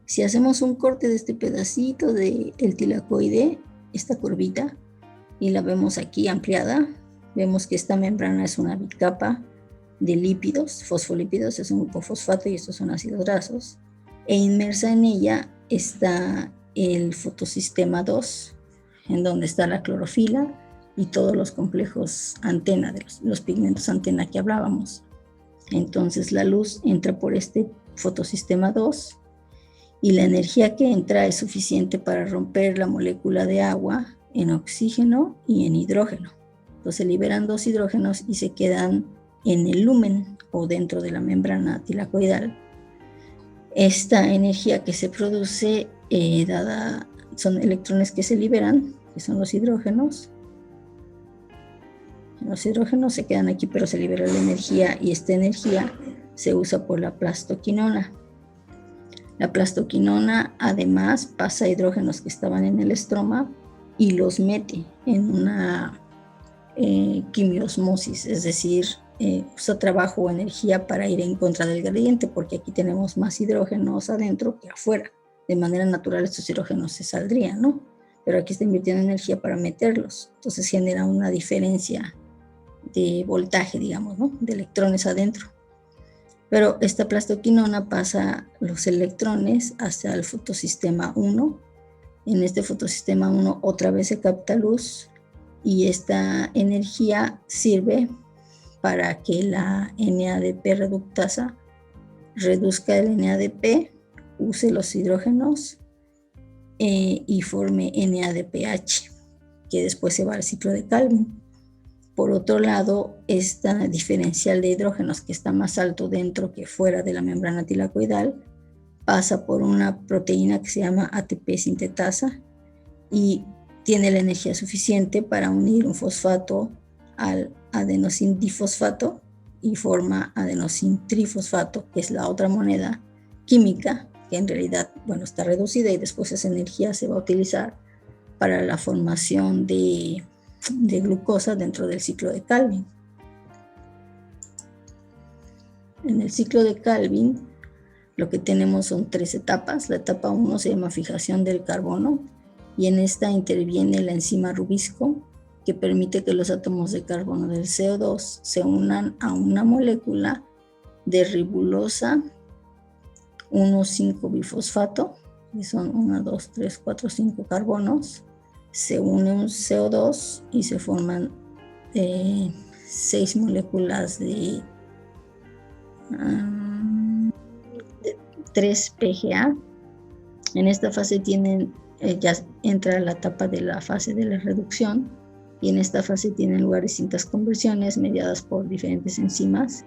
Si hacemos un corte de este pedacito del tilacoide, esta curvita, y la vemos aquí ampliada, vemos que esta membrana es una bicapa de lípidos, fosfolípidos, es un grupo fosfato y estos son ácidos grasos, e inmersa en ella está el fotosistema 2, en donde está la clorofila y todos los complejos antena, de los pigmentos antena que hablábamos. Entonces la luz entra por este fotosistema 2, y la energía que entra es suficiente para romper la molécula de agua en oxígeno y en hidrógeno. Entonces se liberan dos hidrógenos y se quedan en el lumen o dentro de la membrana tilacoidal. Esta energía que se produce son electrones que se liberan, que son los hidrógenos. Los hidrógenos se quedan aquí, pero se libera la energía, y esta energía se usa por la plastoquinona. La plastoquinona además pasa hidrógenos que estaban en el estroma y los mete en una quimiosmosis, es decir, usa trabajo o energía para ir en contra del gradiente, porque aquí tenemos más hidrógenos adentro que afuera. De manera natural estos hidrógenos se saldrían, ¿no? Pero aquí está invirtiendo energía para meterlos. Entonces genera una diferencia de voltaje, digamos, ¿no? De electrones adentro. Pero esta plastoquinona pasa los electrones hacia el fotosistema 1. En este fotosistema 1 otra vez se capta luz, y esta energía sirve para que la NADP reductasa reduzca el NADP, use los hidrógenos y forme NADPH, que después se va al ciclo de Calvin. Por otro lado, esta diferencial de hidrógenos, que está más alto dentro que fuera de la membrana tilacoidal, pasa por una proteína que se llama ATP sintetasa, y tiene la energía suficiente para unir un fosfato al adenosin difosfato y forma adenosin trifosfato, que es la otra moneda química que en realidad, está reducida, y después esa energía se va a utilizar para la formación de glucosa dentro del ciclo de Calvin. En el ciclo de Calvin lo que tenemos son 3 etapas. La etapa 1 se llama fijación del carbono, y en esta interviene la enzima rubisco, que permite que los átomos de carbono del CO2 se unan a una molécula de ribosa 1,5-bifosfato, y son 1, 2, 3, 4, 5 carbonos. Se une un CO2 y se forman 6 moléculas de 3-PGA. En esta fase ya entra la etapa de la fase de la reducción, y en esta fase tienen lugar distintas conversiones mediadas por diferentes enzimas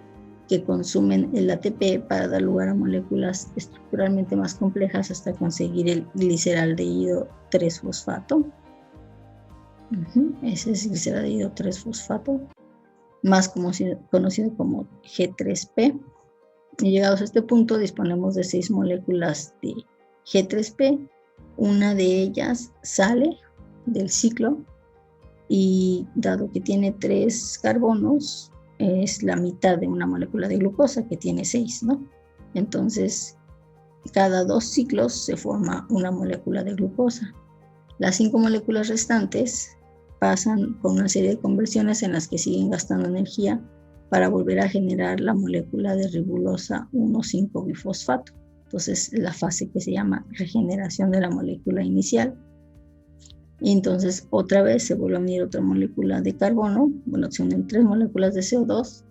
que consumen el ATP para dar lugar a moléculas estructuralmente más complejas hasta conseguir el gliceraldehído 3-fosfato. Ese es gliceraldehído 3-fosfato, más conocido como G3P. Y llegados a este punto disponemos de 6 moléculas de G3P. Una de ellas sale del ciclo y dado que tiene 3 carbonos, es la mitad de una molécula de glucosa que tiene 6, ¿no? Entonces, cada 2 ciclos se forma una molécula de glucosa. Las 5 moléculas restantes pasan por una serie de conversiones en las que siguen gastando energía para volver a generar la molécula de ribosa 1,5-bifosfato. Entonces, la fase que se llama regeneración de la molécula inicial. Y entonces, otra vez se vuelve a unir otra molécula de carbono. Bueno, se unen 3 moléculas de CO2,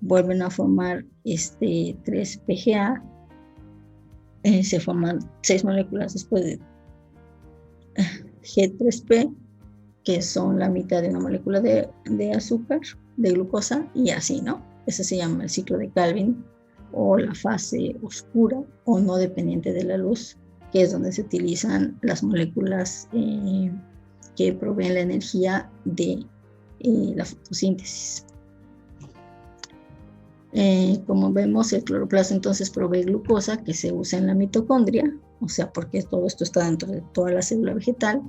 vuelven a formar 3-PGA. Se forman 6 moléculas después de G3P, que son la mitad de una molécula de azúcar, de glucosa, y así, ¿no? Ese se llama el ciclo de Calvin, o la fase oscura o no dependiente de la luz, que es donde se utilizan las moléculas que proveen la energía de la fotosíntesis. Como vemos, el cloroplasto entonces provee glucosa que se usa en la mitocondria, o sea, porque todo esto está dentro de toda la célula vegetal,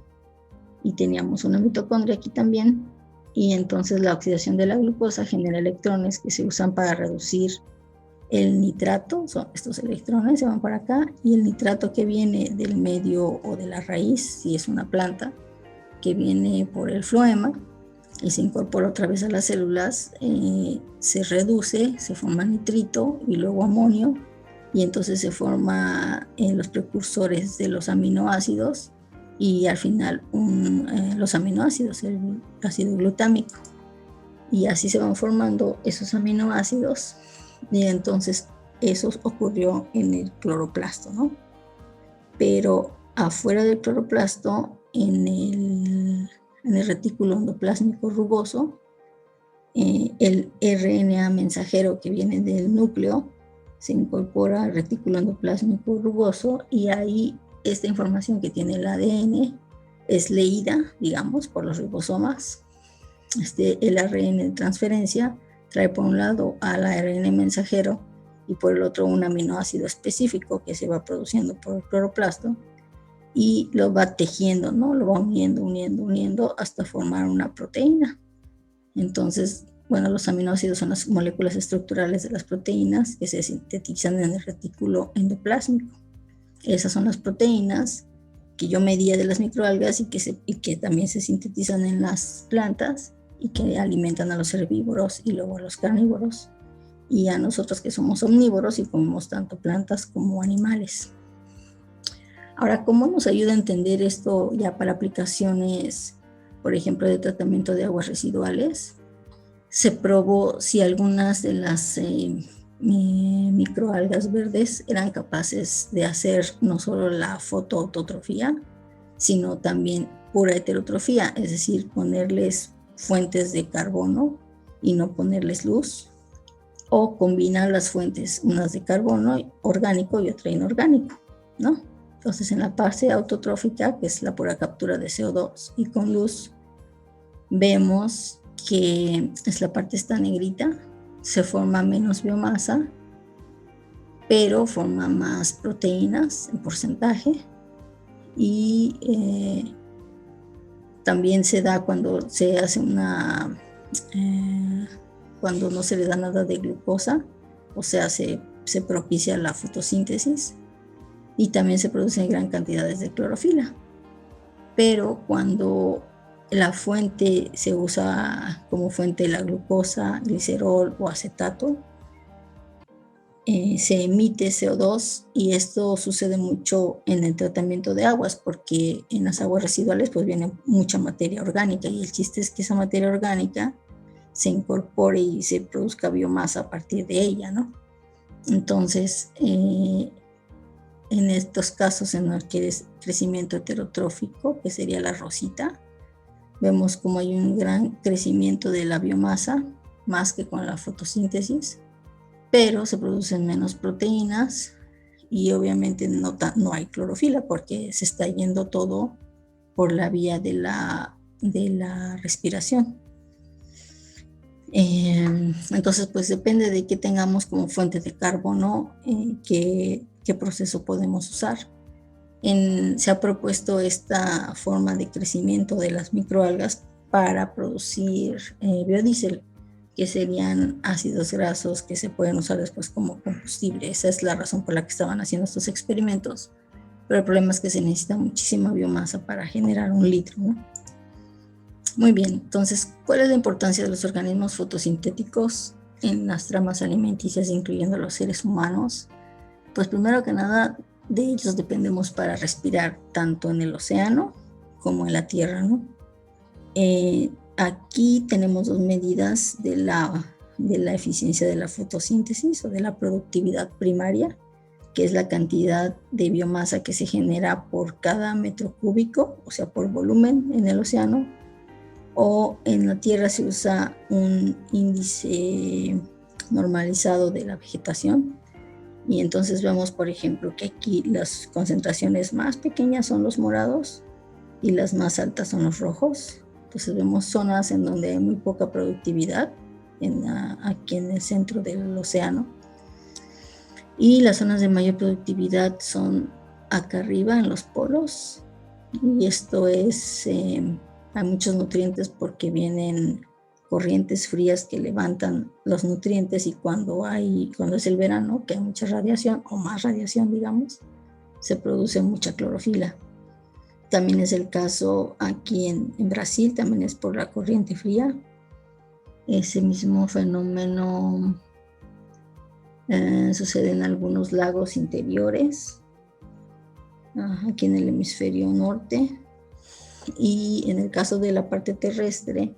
y teníamos una mitocondria aquí también, y entonces la oxidación de la glucosa genera electrones que se usan para reducir el nitrato. Estos electrones se van para acá, y el nitrato que viene del medio o de la raíz, si es una planta, que viene por el floema y se incorpora otra vez a las células, se reduce, se forma nitrito y luego amonio, y entonces se forman los precursores de los aminoácidos, y al final los aminoácidos, el ácido glutámico, y así se van formando esos aminoácidos. Y entonces eso ocurrió en el cloroplasto, ¿no? Pero afuera del cloroplasto, en el retículo endoplásmico rugoso, el RNA mensajero que viene del núcleo se incorpora al retículo endoplásmico rugoso, y ahí esta información que tiene el ADN es leída, digamos, por los ribosomas. El ARN de transferencia trae por un lado al ARN mensajero y por el otro un aminoácido específico que se va produciendo por el cloroplasto, y lo va tejiendo, ¿no? Lo va uniendo hasta formar una proteína. Entonces, bueno, los aminoácidos son las moléculas estructurales de las proteínas que se sintetizan en el retículo endoplásmico. Esas son las proteínas que yo medía de las microalgas y que también se sintetizan en las plantas y que alimentan a los herbívoros y luego a los carnívoros, y a nosotros que somos omnívoros y comemos tanto plantas como animales. Ahora, ¿cómo nos ayuda a entender esto ya para aplicaciones, por ejemplo, de tratamiento de aguas residuales? Se probó si algunas de las microalgas verdes eran capaces de hacer no solo la fotoautotrofía, sino también pura heterotrofía, es decir, ponerles fuentes de carbono y no ponerles luz, o combinar las fuentes, unas de carbono orgánico y otra inorgánico, ¿no? Entonces, en la fase autotrófica, que es la pura captura de CO2 y con luz, vemos que es la parte esta negrita, se forma menos biomasa, pero forma más proteínas en porcentaje, y también se da cuando se hace cuando no se le da nada de glucosa, o sea, se propicia la fotosíntesis, y también se producen gran cantidades de clorofila. Pero cuando la fuente se usa como fuente de la glucosa, glicerol o acetato, se emite CO2, y esto sucede mucho en el tratamiento de aguas, porque en las aguas residuales pues viene mucha materia orgánica, y el chiste es que esa materia orgánica se incorpore y se produzca biomasa a partir de ella, ¿no? Entonces, en estos casos en los que es crecimiento heterotrófico, que sería la rosita, vemos como hay un gran crecimiento de la biomasa, más que con la fotosíntesis, pero se producen menos proteínas y obviamente no hay clorofila porque se está yendo todo por la vía de la respiración. Entonces, pues depende de qué tengamos como fuente de carbono, qué proceso podemos usar. Se ha propuesto esta forma de crecimiento de las microalgas para producir biodiesel, que serían ácidos grasos que se pueden usar después como combustible. Esa es la razón por la que estaban haciendo estos experimentos, pero el problema es que se necesita muchísima biomasa para generar 1 litro, ¿no? Muy bien, entonces, ¿cuál es la importancia de los organismos fotosintéticos en las tramas alimenticias, incluyendo los seres humanos? Pues primero que nada, de ellos dependemos para respirar tanto en el océano como en la tierra, ¿no? Aquí tenemos 2 medidas de la eficiencia de la fotosíntesis o de la productividad primaria, que es la cantidad de biomasa que se genera por cada metro cúbico, o sea, por volumen en el océano, o en la tierra se usa un índice normalizado de la vegetación. Y entonces vemos, por ejemplo, que aquí las concentraciones más pequeñas son los morados y las más altas son los rojos. Entonces vemos zonas en donde hay muy poca productividad, aquí en el centro del océano. Y las zonas de mayor productividad son acá arriba en los polos. Y esto es, hay muchos nutrientes porque vienen corrientes frías que levantan los nutrientes, y cuando es el verano, que hay mucha radiación o más radiación, digamos, se produce mucha clorofila. También es el caso aquí en Brasil, también es por la corriente fría. Ese mismo fenómeno sucede en algunos lagos interiores, aquí en el hemisferio norte. Y en el caso de la parte terrestre,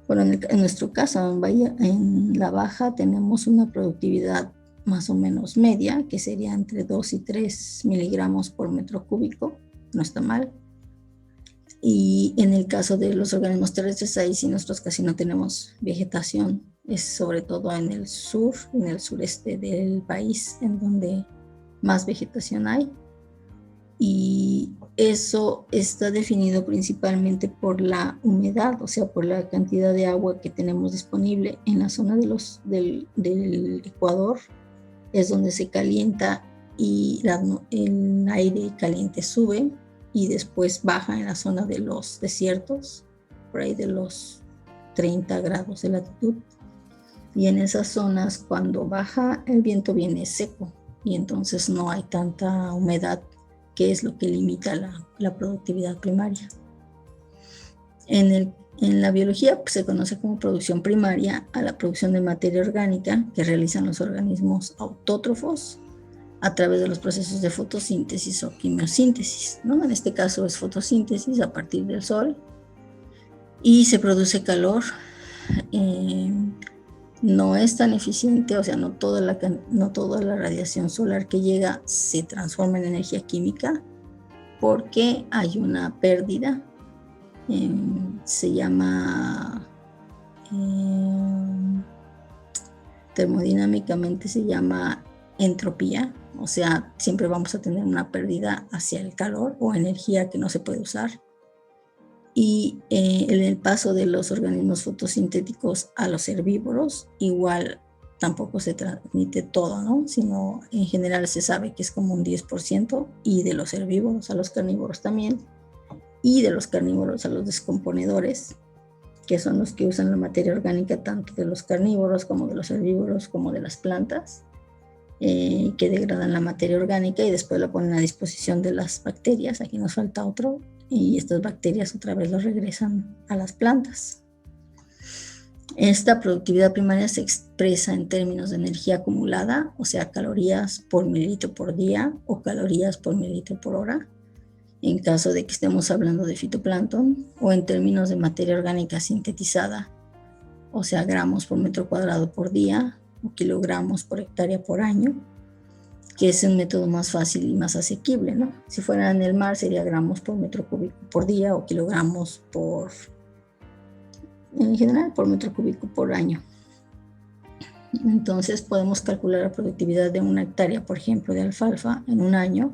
bueno, en nuestro caso, en la baja tenemos una productividad más o menos media, que sería entre 2 y 3 miligramos por metro cúbico, no está mal. Y en el caso de los organismos terrestres, ahí sí nosotros casi no tenemos vegetación, es sobre todo en el sur, en el sureste del país, en donde más vegetación hay. Y eso está definido principalmente por la humedad, o sea, por la cantidad de agua que tenemos disponible en la zona del Ecuador. Es donde se calienta y el aire caliente sube y después baja en la zona de los desiertos, por ahí de los 30 grados de latitud. Y en esas zonas, cuando baja, el viento viene seco y entonces no hay tanta humedad, que es lo que limita la productividad primaria. En la biología, pues, se conoce como producción primaria a la producción de materia orgánica que realizan los organismos autótrofos a través de los procesos de fotosíntesis o quimiosíntesis, ¿no? En este caso es fotosíntesis a partir del sol, y se produce calor. No es tan eficiente, o sea, no toda la radiación solar que llega se transforma en energía química, porque hay una pérdida, se llama, termodinámicamente se llama entropía, o sea, siempre vamos a tener una pérdida hacia el calor o energía que no se puede usar. Y en el paso de los organismos fotosintéticos a los herbívoros, igual tampoco se transmite todo, ¿no? Sino en general se sabe que es como un 10%, y de los herbívoros a los carnívoros también, y de los carnívoros a los descomponedores, que son los que usan la materia orgánica tanto de los carnívoros como de los herbívoros como de las plantas, que degradan la materia orgánica y después la ponen a disposición de las bacterias. Aquí nos falta otro, y estas bacterias otra vez lo regresan a las plantas. Esta productividad primaria se expresa en términos de energía acumulada, o sea, calorías por mililitro por día o calorías por mililitro por hora, en caso de que estemos hablando de fitoplancton, o en términos de materia orgánica sintetizada, o sea, gramos por metro cuadrado por día o kilogramos por hectárea por año. que es un método más fácil y más asequible, ¿no? Si fuera en el mar sería gramos por metro cúbico por día o kilogramos en general, por metro cúbico por año. Entonces podemos calcular la productividad de una hectárea, por ejemplo, de alfalfa en un año,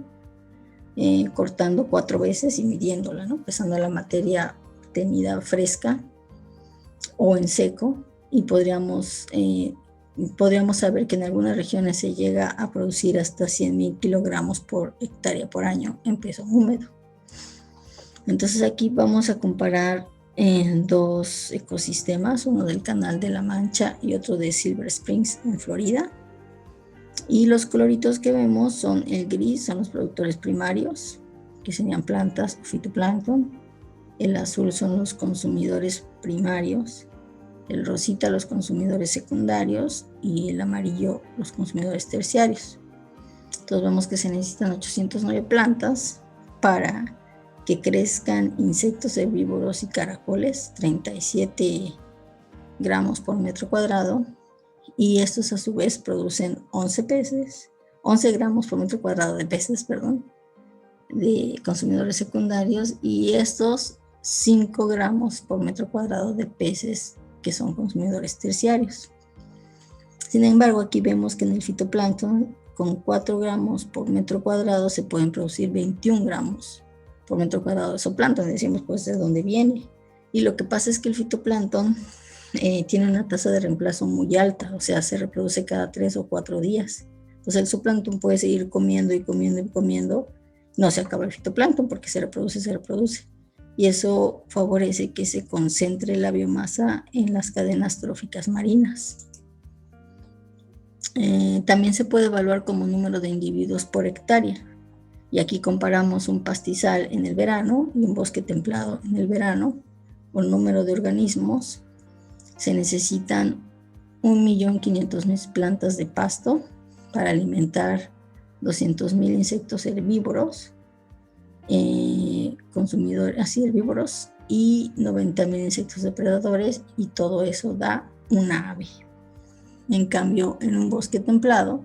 cortando 4 veces y midiéndola, ¿no? Pesando la materia tenida fresca o en seco, y podríamos saber que en algunas regiones se llega a producir hasta 100.000 kilogramos por hectárea por año en peso húmedo. Entonces aquí vamos a comparar dos ecosistemas, uno del Canal de la Mancha y otro de Silver Springs en Florida. Y los coloritos que vemos son el gris, son los productores primarios, que serían plantas o fitoplancton. El azul son los consumidores primarios, el rosita los consumidores secundarios y el amarillo los consumidores terciarios. Entonces vemos que se necesitan 809 plantas para que crezcan insectos herbívoros y caracoles, 37 gramos por metro cuadrado, y estos a su vez producen 11 gramos por metro cuadrado de peces, de consumidores secundarios, y estos 5 gramos por metro cuadrado de peces que son consumidores terciarios. Sin embargo, aquí vemos que en el fitoplancton, con 4 gramos por metro cuadrado se pueden producir 21 gramos por metro cuadrado de zooplancton. Decimos, pues, ¿de dónde viene? Y lo que pasa es que el fitoplancton tiene una tasa de reemplazo muy alta, o sea, se reproduce cada 3 o 4 días. Entonces el zooplancton puede seguir comiendo y comiendo y comiendo, no se acaba el fitoplancton porque se reproduce. Y eso favorece que se concentre la biomasa en las cadenas tróficas marinas. También se puede evaluar como número de individuos por hectárea. Y aquí comparamos un pastizal en el verano y un bosque templado en el verano. Por número de organismos, se necesitan 1.500.000 plantas de pasto para alimentar 200.000 insectos herbívoros, herbívoros, y 90.000 insectos depredadores, y todo eso da una ave. En cambio, en un bosque templado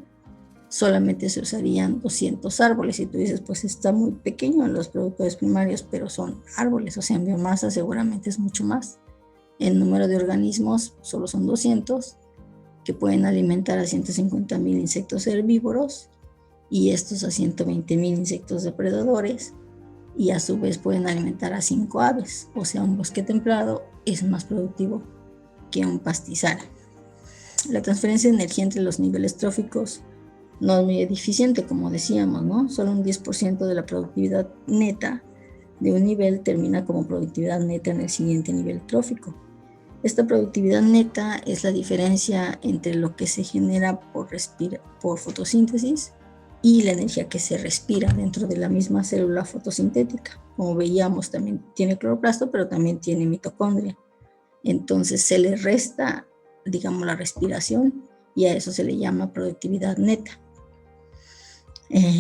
solamente se usarían 200 árboles, y tú dices, pues está muy pequeño en los productores primarios, pero son árboles, o sea, en biomasa seguramente es mucho más. El número de organismos solo son 200, que pueden alimentar a 150.000 insectos herbívoros y estos a 120.000 insectos depredadores, y a su vez pueden alimentar a 5 aves. O sea, un bosque templado es más productivo que un pastizal. La transferencia de energía entre los niveles tróficos no es muy eficiente, como decíamos, ¿no? Solo un 10% de la productividad neta de un nivel termina como productividad neta en el siguiente nivel trófico. Esta productividad neta es la diferencia entre lo que se genera por fotosíntesis y la energía que se respira dentro de la misma célula fotosintética. Como veíamos, también tiene cloroplasto, pero también tiene mitocondria. Entonces se le resta, digamos, la respiración, y a eso se le llama productividad neta.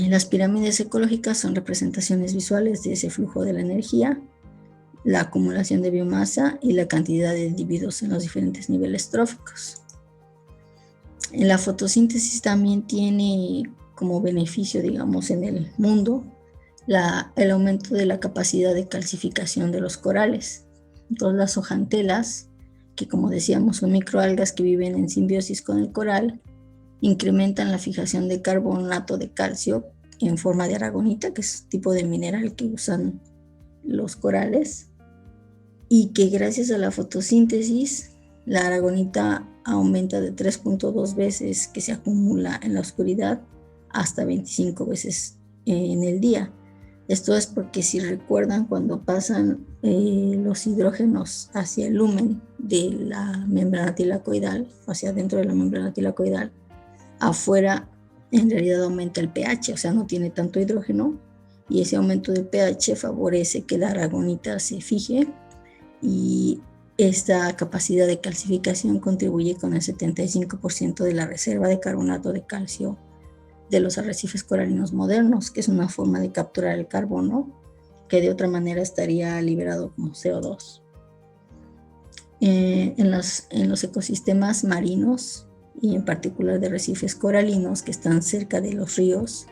Las pirámides ecológicas son representaciones visuales de ese flujo de la energía, la acumulación de biomasa y la cantidad de individuos en los diferentes niveles tróficos. La fotosíntesis también tiene como beneficio, digamos, en el mundo, el aumento de la capacidad de calcificación de los corales. Entonces las zooxantelas, que como decíamos son microalgas que viven en simbiosis con el coral, incrementan la fijación de carbonato de calcio en forma de aragonita, que es tipo de mineral que usan los corales, y que gracias a la fotosíntesis la aragonita aumenta de 3.2 veces que se acumula en la oscuridad hasta 25 veces en el día. Esto es porque, si recuerdan, cuando pasan los hidrógenos hacia el lumen de la membrana tilacoidal, hacia adentro de la membrana tilacoidal, afuera en realidad aumenta el pH, o sea, no tiene tanto hidrógeno, y ese aumento del pH favorece que la aragonita se fije, y esta capacidad de calcificación contribuye con el 75% de la reserva de carbonato de calcio de los arrecifes coralinos modernos, que es una forma de capturar el carbono que de otra manera estaría liberado como CO2. En los ecosistemas marinos y en particular de arrecifes coralinos que están cerca de los ríos.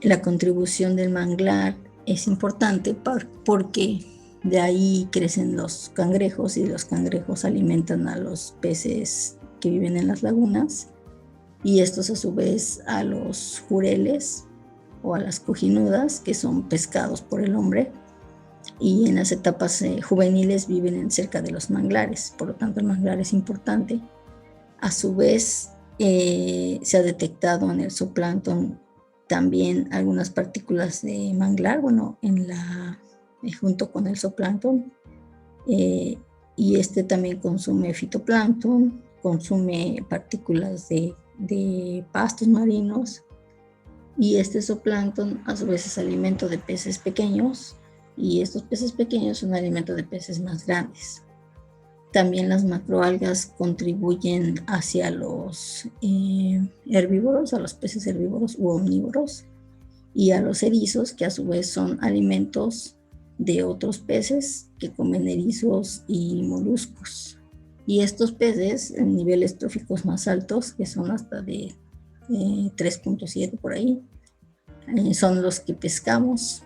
La contribución del manglar es importante porque de ahí crecen los cangrejos y los cangrejos alimentan a los peces que viven en las lagunas y estos a su vez a los jureles o a las cojinudas que son pescados por el hombre y en las etapas juveniles viven cerca de los manglares, por lo tanto el manglar es importante. A su vez se ha detectado en el zooplancton también algunas partículas de manglar, junto con el zooplancton, y este también consume fitoplancton, consume partículas de pastos marinos, y este zooplancton a su vez es alimento de peces pequeños, y estos peces pequeños son alimento de peces más grandes. También las macroalgas contribuyen hacia los herbívoros, a los peces herbívoros u omnívoros, y a los erizos, que a su vez son alimentos de otros peces que comen erizos y moluscos. Y estos peces en niveles tróficos más altos, que son hasta de 3.7 por ahí, son los que pescamos.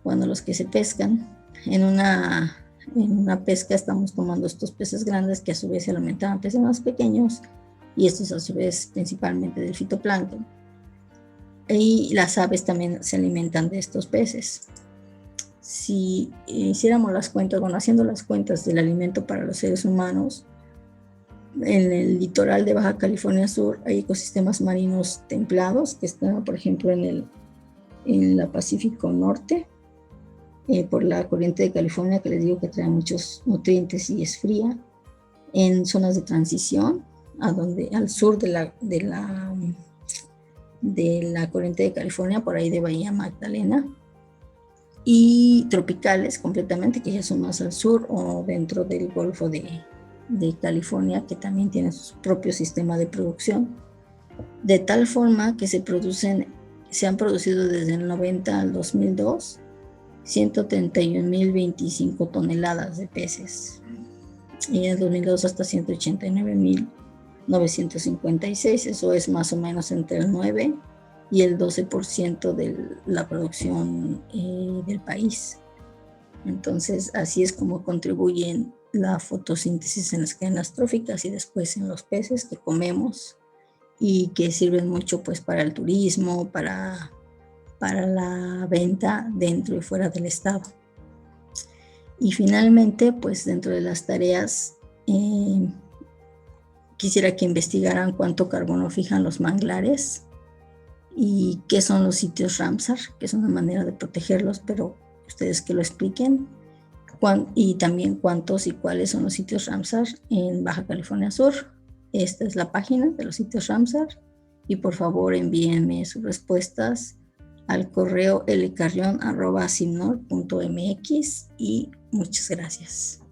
Cuando los que se pescan en una pesca estamos tomando estos peces grandes que a su vez se alimentan a peces más pequeños y estos a su vez principalmente del fitoplancton. Y las aves también se alimentan de estos peces. Si hiciéramos las cuentas, haciendo las cuentas del alimento para los seres humanos, en el litoral de Baja California Sur hay ecosistemas marinos templados que están, por ejemplo, en la Pacífico Norte, por la corriente de California, que les digo que trae muchos nutrientes y es fría, en zonas de transición, al sur de la corriente de California, por ahí de Bahía Magdalena, y tropicales completamente, que ya son más al sur o dentro del Golfo de California, que también tiene su propio sistema de producción, de tal forma que se han producido desde el 90 al 2002 131.025 toneladas de peces, y en el 2002 hasta 189.956, eso es más o menos entre el 9 y el 12% de la producción del país. Entonces, así es como contribuyen la fotosíntesis en las cadenas tróficas y después en los peces que comemos y que sirven mucho pues para el turismo, para la venta dentro y fuera del estado. Y finalmente, pues dentro de las tareas, quisiera que investigaran cuánto carbono fijan los manglares y qué son los sitios Ramsar, que es una manera de protegerlos, pero ustedes que lo expliquen, y también cuántos y cuáles son los sitios Ramsar en Baja California Sur. Esta es la página de los sitios Ramsar y por favor envíenme sus respuestas al correo lcarrion@simnor.mx y muchas gracias.